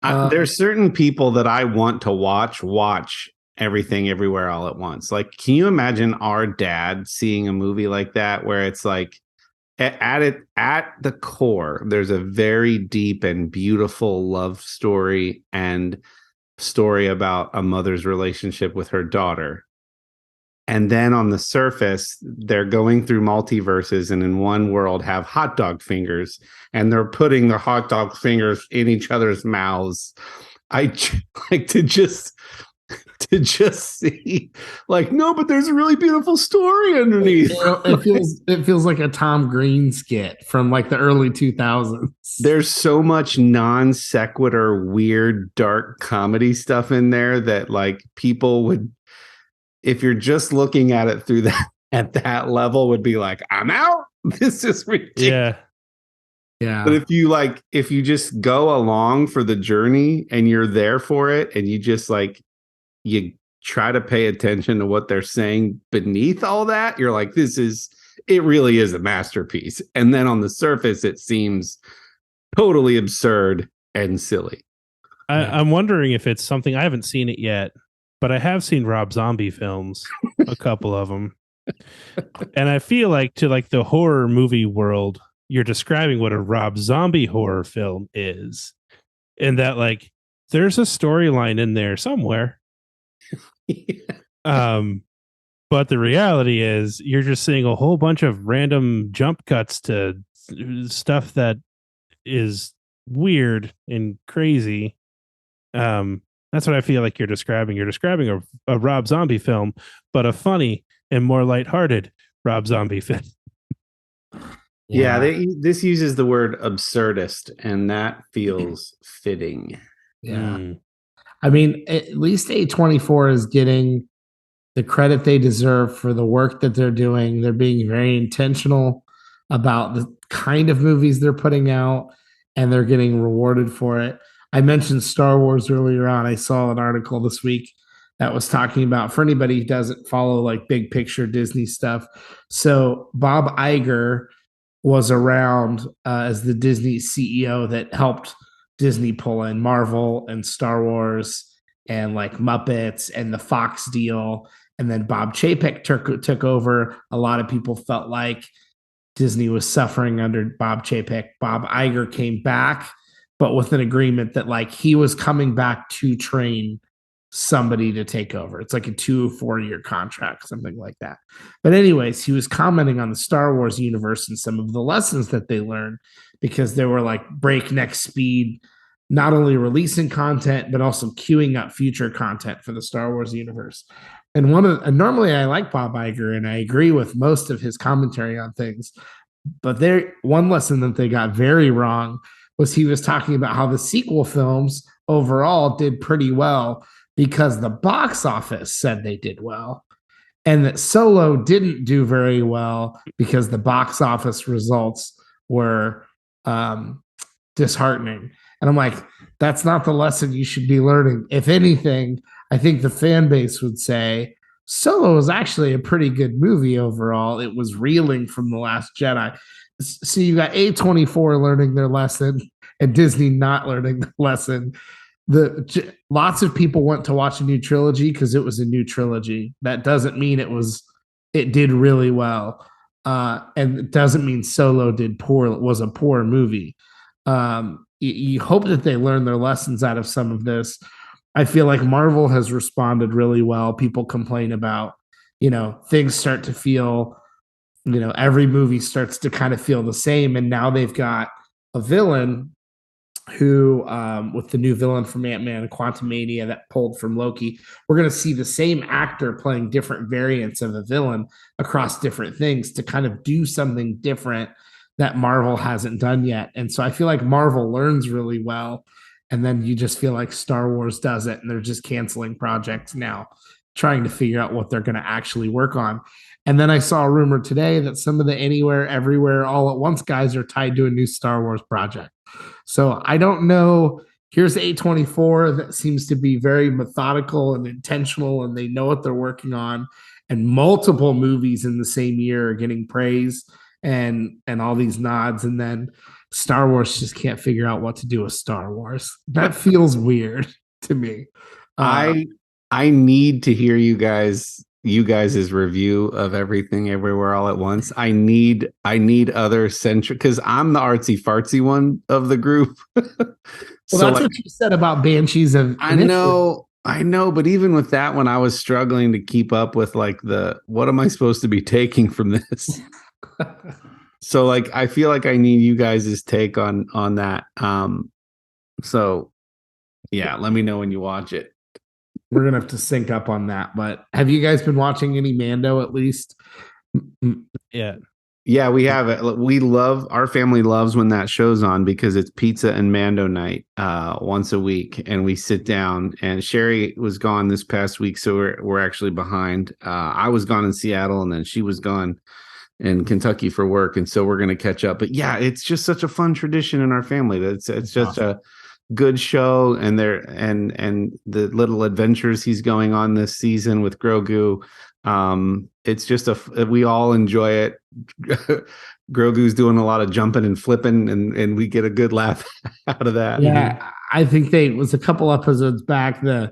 There's certain people that I want to watch everything everywhere all at once. Like, can you imagine our dad seeing a movie like that where it's like at the core, there's a very deep and beautiful love story and story about a mother's relationship with her daughter. And then on the surface, they're going through multiverses and in one world have hot dog fingers and they're putting their hot dog fingers in each other's mouths. I like to just see like, no, but there's a really beautiful story underneath. It feels like a Tom Green skit from like the early 2000s. There's so much non sequitur, weird, dark comedy stuff in there that like people would, if you're just looking at it through that at that level, would be like, I'm out. This is ridiculous. Yeah. But if you just go along for the journey and you're there for it, and you just like, you try to pay attention to what they're saying beneath all that, you're like, it really is a masterpiece. And then on the surface, it seems totally absurd and silly. I'm wondering if it's something, I haven't seen it yet, but I have seen Rob Zombie films, a couple of them. And I feel like to like the horror movie world, you're describing what a Rob Zombie horror film is. And that like, there's a storyline in there somewhere. But the reality is you're just seeing a whole bunch of random jump cuts to stuff that is weird and crazy. That's what I feel like you're describing. You're describing a Rob Zombie film, but a funny and more lighthearted Rob Zombie film. Yeah, this uses the word absurdist, and that feels fitting. Yeah. I mean, at least A24 is getting the credit they deserve for the work that they're doing. They're being very intentional about the kind of movies they're putting out, and they're getting rewarded for it. I mentioned Star Wars earlier on. I saw an article this week that was talking about, for anybody who doesn't follow like big picture Disney stuff. So Bob Iger was around as the Disney CEO that helped Disney pull in Marvel and Star Wars and like Muppets and the Fox deal. And then Bob Chapek took over. A lot of people felt like Disney was suffering under Bob Chapek. Bob Iger came back, but with an agreement that like he was coming back to train somebody to take over. It's like a 2-4-year contract, something like that. But anyways, he was commenting on the Star Wars universe and some of the lessons that they learned, because they were like breakneck speed, not only releasing content, but also queuing up future content for the Star Wars universe. And normally I like Bob Iger and I agree with most of his commentary on things, but one lesson that they got very wrong was he was talking about how the sequel films overall did pretty well because the box office said they did well. and that Solo didn't do very well because the box office results were disheartening. And I'm like, that's not the lesson you should be learning. If anything, I think the fan base would say Solo was actually a pretty good movie overall. It was reeling from The Last Jedi. So you got A24 learning their lesson and Disney not learning the lesson. Lots of people went to watch a new trilogy because it was a new trilogy. That doesn't mean it did really well. And it doesn't mean Solo did poor. It was a poor movie. You hope that they learn their lessons out of some of this. I feel like Marvel has responded really well. People complain about, things start to feel, every movie starts to kind of feel the same. And now they've got a villain who, with the new villain from Ant-Man and Quantumania that pulled from Loki, we're going to see the same actor playing different variants of a villain across different things to kind of do something different that Marvel hasn't done yet. And so I feel like Marvel learns really well. And then you just feel like Star Wars does it and they're just canceling projects now, trying to figure out what they're going to actually work on. And then I saw a rumor today that some of the Anywhere, Everywhere, All at Once guys are tied to a new Star Wars project. So I don't know. Here's A24 that seems to be very methodical and intentional, and they know what they're working on. And multiple movies in the same year are getting praise and all these nods. And then Star Wars just can't figure out what to do with Star Wars. That feels weird to me. I need to hear you guys' review of Everything Everywhere All at Once. I need other centric, because I'm the artsy fartsy one of the group. Well, that's what you said about Banshees of I know, but even with that one, I was struggling to keep up with what am I supposed to be taking from this? So like, I feel like I need you guys' take on that. So yeah, let me know when you watch it. We're gonna have to sync up on that. But have you guys been watching any Mando at least? Yeah, we have it. Our family loves when that show's on because it's pizza and Mando night once a week, and we sit down. And Sherry was gone this past week, so we're actually behind. I was gone in Seattle, and then she was gone in Kentucky for work, and so we're going to catch up. But yeah, it's just such a fun tradition in our family. It's just awesome. A good show, and and the little adventures he's going on this season with Grogu. It's just we all enjoy it. Grogu's doing a lot of jumping and flipping, and we get a good laugh out of that. Yeah, I think it was a couple episodes back. I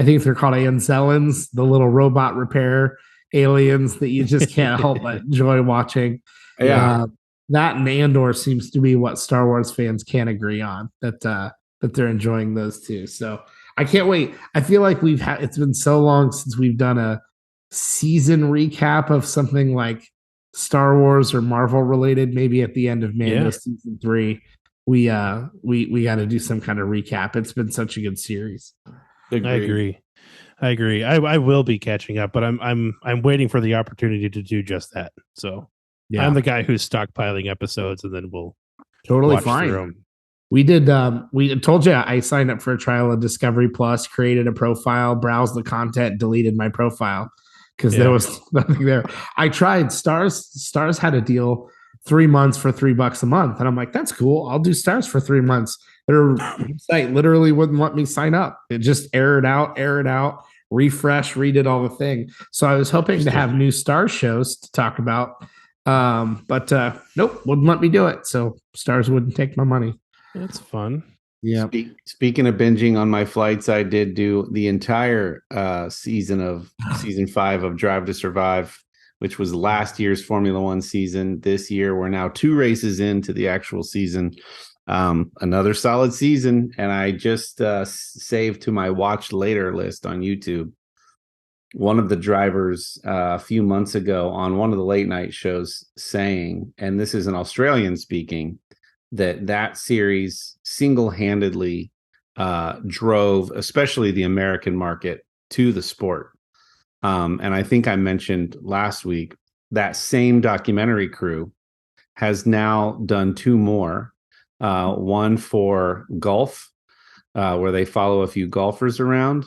think they're called Anzellans, the little robot repair aliens that you just can't help but enjoy watching. Yeah, that and Andor seems to be what Star Wars fans can agree on, that they're enjoying those two. So I can't wait. I feel like it's been so long since we've done a season recap of something like Star Wars or Marvel related. Maybe at the end of Mando season 3, we got to do some kind of recap. It's been such a good series. Agreed. I agree. I will be catching up, but I'm waiting for the opportunity to do just that. So yeah. I'm the guy who's stockpiling episodes, and then we'll totally fine. We did. We told you I signed up for a trial of Discovery Plus, created a profile, browsed the content, deleted my profile because there was nothing there. I tried Stars. Stars had a deal 3 months for $3 a month, and I'm like, that's cool. I'll do Stars for 3 months. Their website literally wouldn't let me sign up. It just errored out, refresh, redid all the thing. So I was hoping to have new Stars shows to talk about, but nope, wouldn't let me do it. So Stars wouldn't take my money. That's fun. Yeah. Speaking of binging on my flights, I did do the entire season 5 of Drive to Survive, which was last year's Formula One season. This year, we're now 2 races into the actual season. Another solid season, and I just saved to my watch later list on YouTube one of the drivers a few months ago on one of the late night shows saying, and this is an Australian speaking, that series single-handedly drove especially the American market to the sport. And I think I mentioned last week that same documentary crew has now done 2 more. One for golf, where they follow a few golfers around,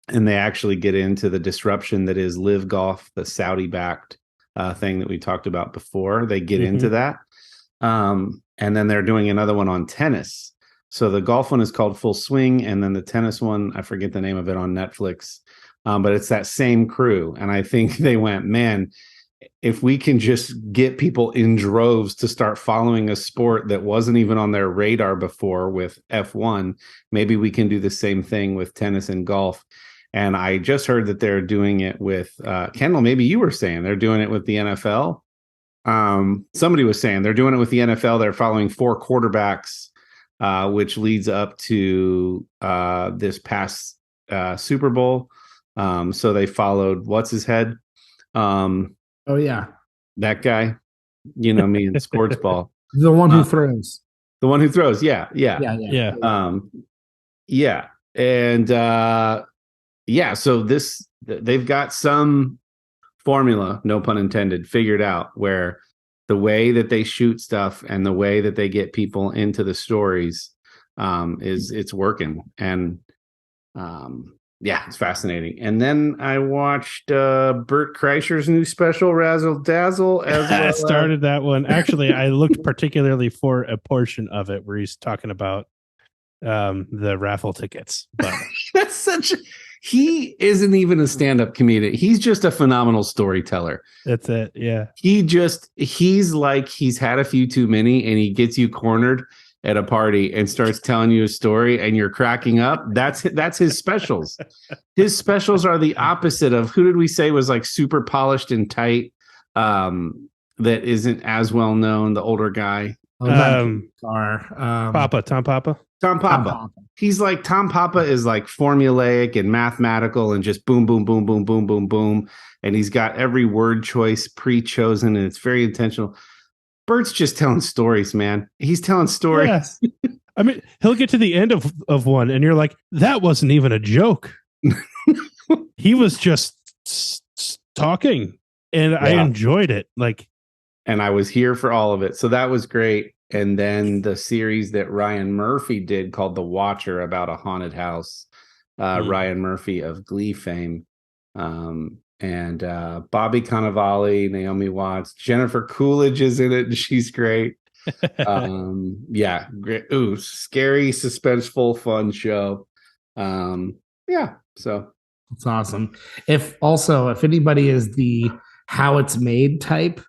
and they actually get into the disruption that is Live Golf, the Saudi-backed thing that we talked about before. They get into that. And then they're doing another one on tennis. So the golf one is called Full Swing, and then the tennis one, I forget the name of it, on Netflix. But it's that same crew. And I think they went, man, if we can just get people in droves to start following a sport that wasn't even on their radar before with F1, maybe we can do the same thing with tennis and golf. And I just heard that they're doing it with Kendall. Maybe you were saying they're doing it with the NFL. Somebody was saying they're doing it with the NFL. They're following 4 quarterbacks, which leads up to this past Super Bowl. So they followed what's his head. Oh yeah, that guy. You know me in sports ball. The one who throws. The one who throws. Yeah. And so they've got some formula, no pun intended, figured out where the way that they shoot stuff and the way that they get people into the stories it's working. And it's fascinating. And then I watched Bert Kreischer's new special, Razzle Dazzle. I started that one. Actually, I looked particularly for a portion of it where he's talking about the raffle tickets. But that's he isn't even a stand-up comedian. He's just a phenomenal storyteller. That's it. Yeah. He's like, he's had a few too many, and he gets you cornered at a party and starts telling you a story and you're cracking up. That's his specials. His specials are the opposite of, who did we say was like super polished and tight, that isn't as well known, the older guy. Tom Papa. He's like, Tom Papa is like formulaic and mathematical and just boom, boom, boom, boom, boom, boom, boom. And he's got every word choice pre-chosen and it's very intentional. Bert's just telling stories, man. He's telling stories. Yes. I mean, he'll get to the end of one and you're like, that wasn't even a joke. He was just talking and I enjoyed it. And I was here for all of it. So that was great. And then the series that Ryan Murphy did called The Watcher about a haunted house. Ryan Murphy of Glee fame. And Bobby Cannavale, Naomi Watts, Jennifer Coolidge is in it, and she's great. Great. Ooh, scary, suspenseful, fun show. So it's awesome. If anybody is the how it's made type,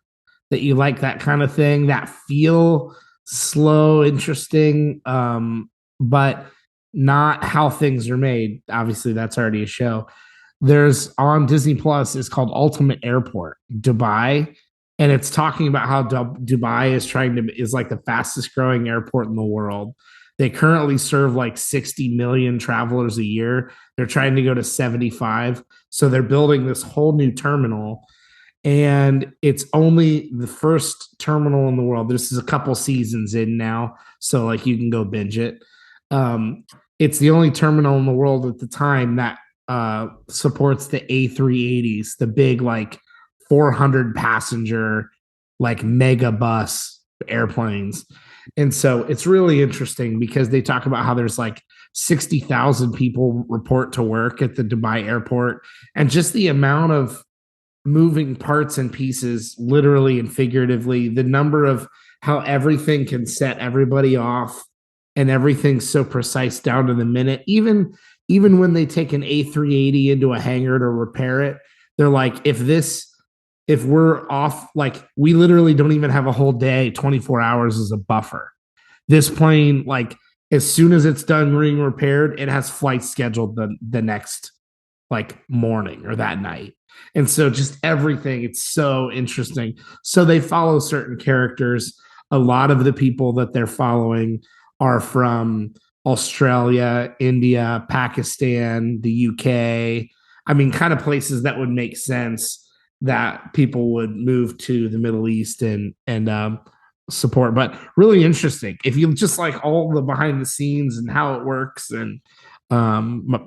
that you like that kind of thing, that feel slow, interesting, but not how things are made. Obviously, that's already a show. There's on Disney Plus, it's called Ultimate Airport, Dubai. And it's talking about how Dubai is like the fastest growing airport in the world. They currently serve like 60 million travelers a year. They're trying to go to 75. So they're building this whole new terminal. And it's only the first terminal in the world. This is a couple seasons in now. So like you can go binge it. It's the only terminal in the world at the time that supports the A380s, the big like 400 passenger like mega bus airplanes. And so it's really interesting because they talk about how there's like 60,000 people report to work at the Dubai airport, and just the amount of moving parts and pieces, literally and figuratively, the number of how everything can set everybody off and everything's so precise down to the minute. Even when they take an A380 into a hangar to repair it, they're like, if we're off, like we literally don't even have a whole day, 24 hours as a buffer. This plane, like as soon as it's done being repaired, it has flights scheduled the next like morning or that night. And so just everything, it's so interesting. So they follow certain characters. A lot of the people that they're following are from Australia, India, Pakistan, the UK. I mean, kind of places that would make sense that people would move to the Middle East and support. But really interesting. If you just like all the behind the scenes and how it works, and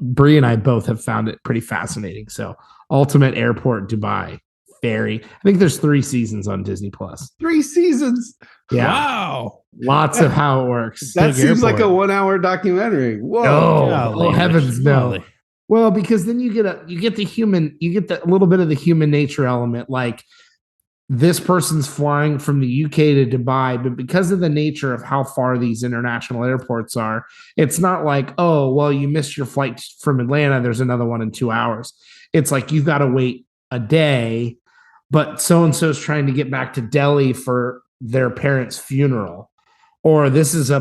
Bree and I both have found it pretty fascinating. So Ultimate Airport Dubai. I think there's 3 seasons on Disney Plus. 3 seasons. Yeah. Wow. Lots of how it works. That seems like a 1-hour documentary. Whoa. Oh, heavens no. Well, because then you get the little bit of the human nature element. Like this person's flying from the UK to Dubai, but because of the nature of how far these international airports are, it's not like, oh, well, you missed your flight from Atlanta. There's another one in 2 hours. It's like you've got to wait a day, but so and so is trying to get back to Delhi for their parents' funeral. Or this is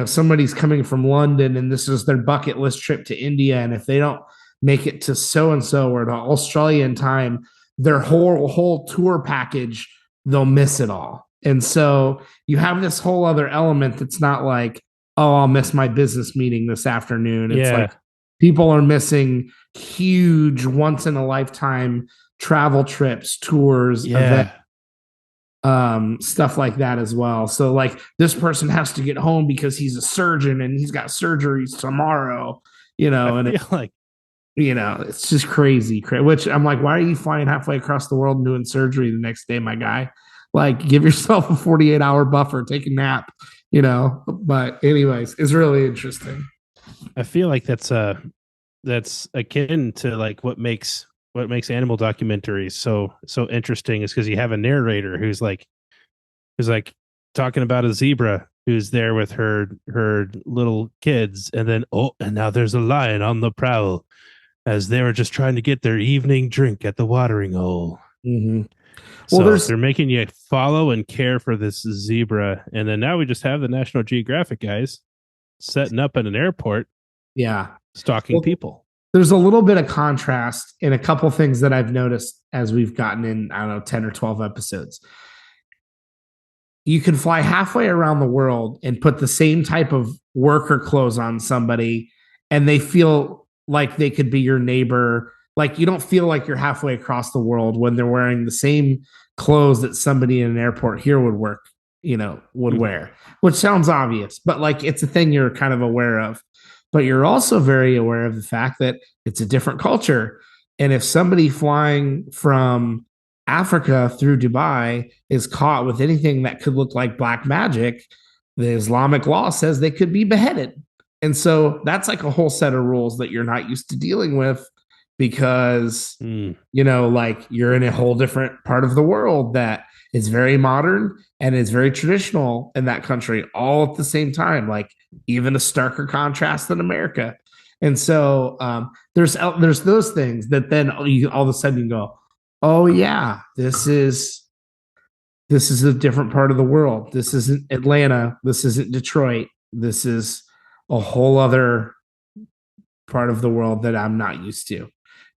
somebody's coming from London and this is their bucket list trip to India. And if they don't make it to so and so or to Australia in time, their whole tour package, they'll miss it all. And so you have this whole other element that's not like, oh, I'll miss my business meeting this afternoon. It's like people are missing huge once in a lifetime travel trips, tours, events, stuff like that as well. So like this person has to get home because he's a surgeon and he's got surgeries tomorrow, and it's like, it's just crazy, which I'm like, why are you flying halfway across the world and doing surgery the next day, my guy? Like, give yourself a 48-hour buffer, take a nap, but anyways, it's really interesting. I feel like that's akin to like what makes animal documentaries so interesting is because you have a narrator who's like talking about a zebra who's there with her little kids, and then and now there's a lion on the prowl as they were just trying to get their evening drink at the watering hole. Mm-hmm. Well, they're making you follow and care for this zebra, and then now we just have the National Geographic guys setting up at an airport, stalking people. There's a little bit of contrast in a couple things that I've noticed as we've gotten in, I don't know, 10 or 12 episodes. You can fly halfway around the world and put the same type of worker clothes on somebody, and they feel like they could be your neighbor. Like you don't feel like you're halfway across the world when they're wearing the same clothes that somebody in an airport here would wear, which sounds obvious, but like it's a thing you're kind of aware of. But you're also very aware of the fact that it's a different culture. And if somebody flying from Africa through Dubai is caught with anything that could look like black magic, the Islamic law says they could be beheaded. And so that's like a whole set of rules that you're not used to dealing with because, like you're in a whole different part of the world that is very modern and is very traditional in that country all at the same time, like even a starker contrast than America. And so there's those things that then all of a sudden you go, oh yeah, this is a different part of the world. This isn't Atlanta. This isn't Detroit. This is a whole other part of the world that I'm not used to.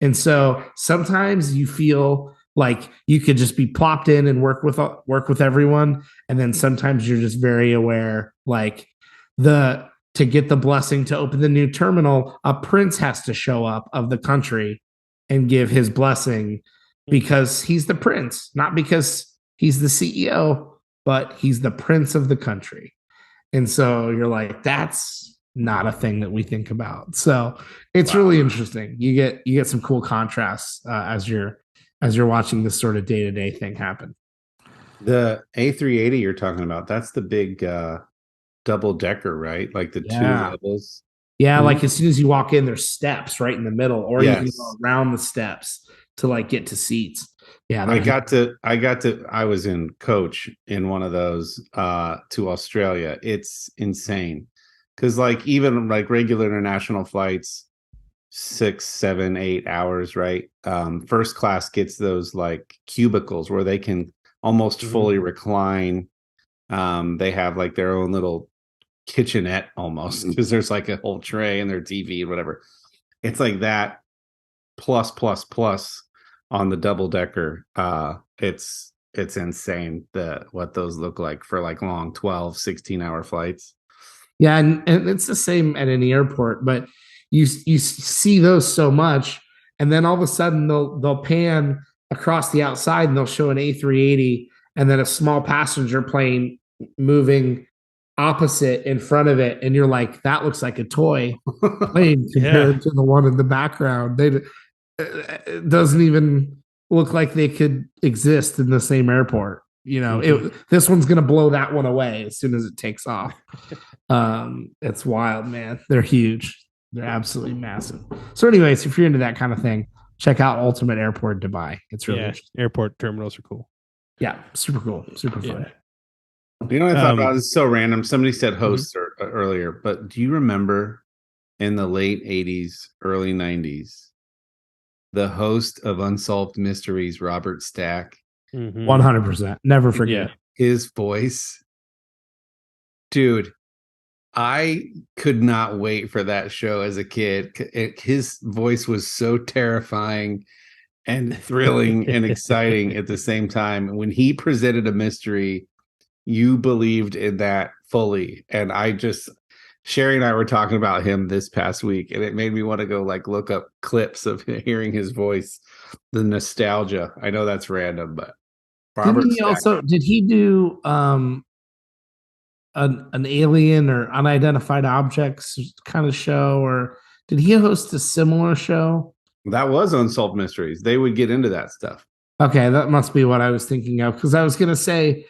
And so sometimes you feel like you could just be plopped in and work with everyone. And then sometimes you're just very aware, like to get the blessing to open the new terminal, a prince has to show up of the country and give his blessing because he's the prince, not because he's the CEO, but he's the prince of the country. And so you're like, that's not a thing that we think about. So it's really interesting. You get some cool contrasts as you're watching this sort of day-to-day thing happen. The A380 you're talking about, that's the big double decker, right? Like the two levels. Yeah, like as soon as you walk in, there's steps right in the middle, or you can go around the steps to like get to seats. Yeah, I was in coach in one of those to Australia. It's insane. Because like even like regular international flights, 6, 7, 8 hours, right? First class gets those like cubicles where they can almost fully recline. They have like their own little kitchenette almost because there's like a whole tray and their TV and whatever. It's like that plus on the double decker. It's insane what those look like for like long 12, 16-hour flights. Yeah, and it's the same at any airport, but you see those so much, and then all of a sudden they'll pan across the outside and they'll show an A380 and then a small passenger plane moving opposite in front of it, and you're like, that looks like a toy plane compared to the one in the background. It doesn't even look like they could exist in the same airport. This one's gonna blow that one away as soon as it takes off. It's wild, man. They're huge. They're absolutely massive. So, anyways, if you're into that kind of thing, check out Ultimate Airport Dubai. It's really interesting. Airport terminals are cool. Yeah, super cool, super fun. You know what I thought about? It's so random. Somebody said hosts earlier, but do you remember in the late 80s, early 90s, the host of Unsolved Mysteries, Robert Stack? 100%. Never forget. His voice. Dude, I could not wait for that show as a kid. His voice was so terrifying and thrilling and exciting at the same time. When he presented a mystery, you believed in that fully. And Sherry and I were talking about him this past week, and it made me want to go look up clips of hearing his voice, the nostalgia. I know that's random, but did he do an alien or unidentified objects kind of show, or did he host a similar show? That was Unsolved Mysteries. They would get into that stuff. Okay, that must be what I was thinking of, because I was going to say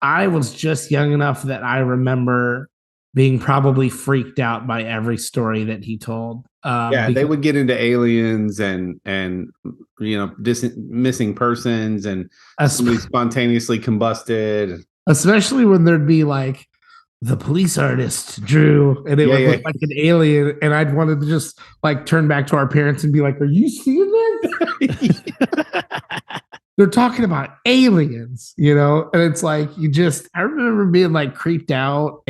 I was just young enough that I remember being probably freaked out by every story that he told. They would get into aliens and missing persons and somebody spontaneously combusted. Especially when there'd be like the police artist Drew, and it would look like an alien, and I'd wanted to just turn back to our parents and be like, "Are you seeing this?" They're talking about aliens, and it's like I remember being creeped out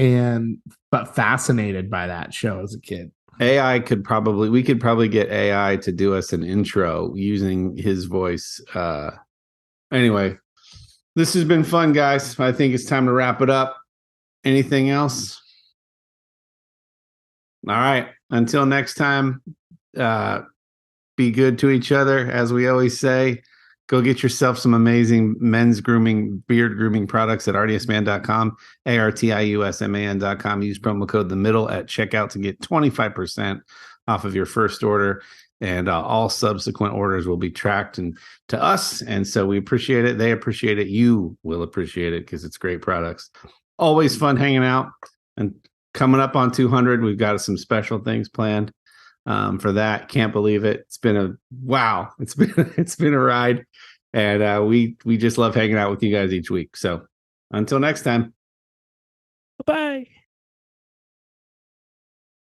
but fascinated by that show as a kid. We could probably get AI to do us an intro using his voice. Anyway, this has been fun, guys. I think it's time to wrap it up. Anything else? All right. Until next time, be good to each other, as we always say. Go get yourself some amazing men's grooming, beard grooming products at artiusman.com, artiusman.com. Use promo code The Middle at checkout to get 25% off of your first order. And all subsequent orders will be tracked to us. And so we appreciate it. They appreciate it. You will appreciate it because it's great products. Always fun hanging out. And coming up on 200, we've got some special things planned for that. Can't believe it. It's been it's been a ride. And we just love hanging out with you guys each week. So until next time. Bye.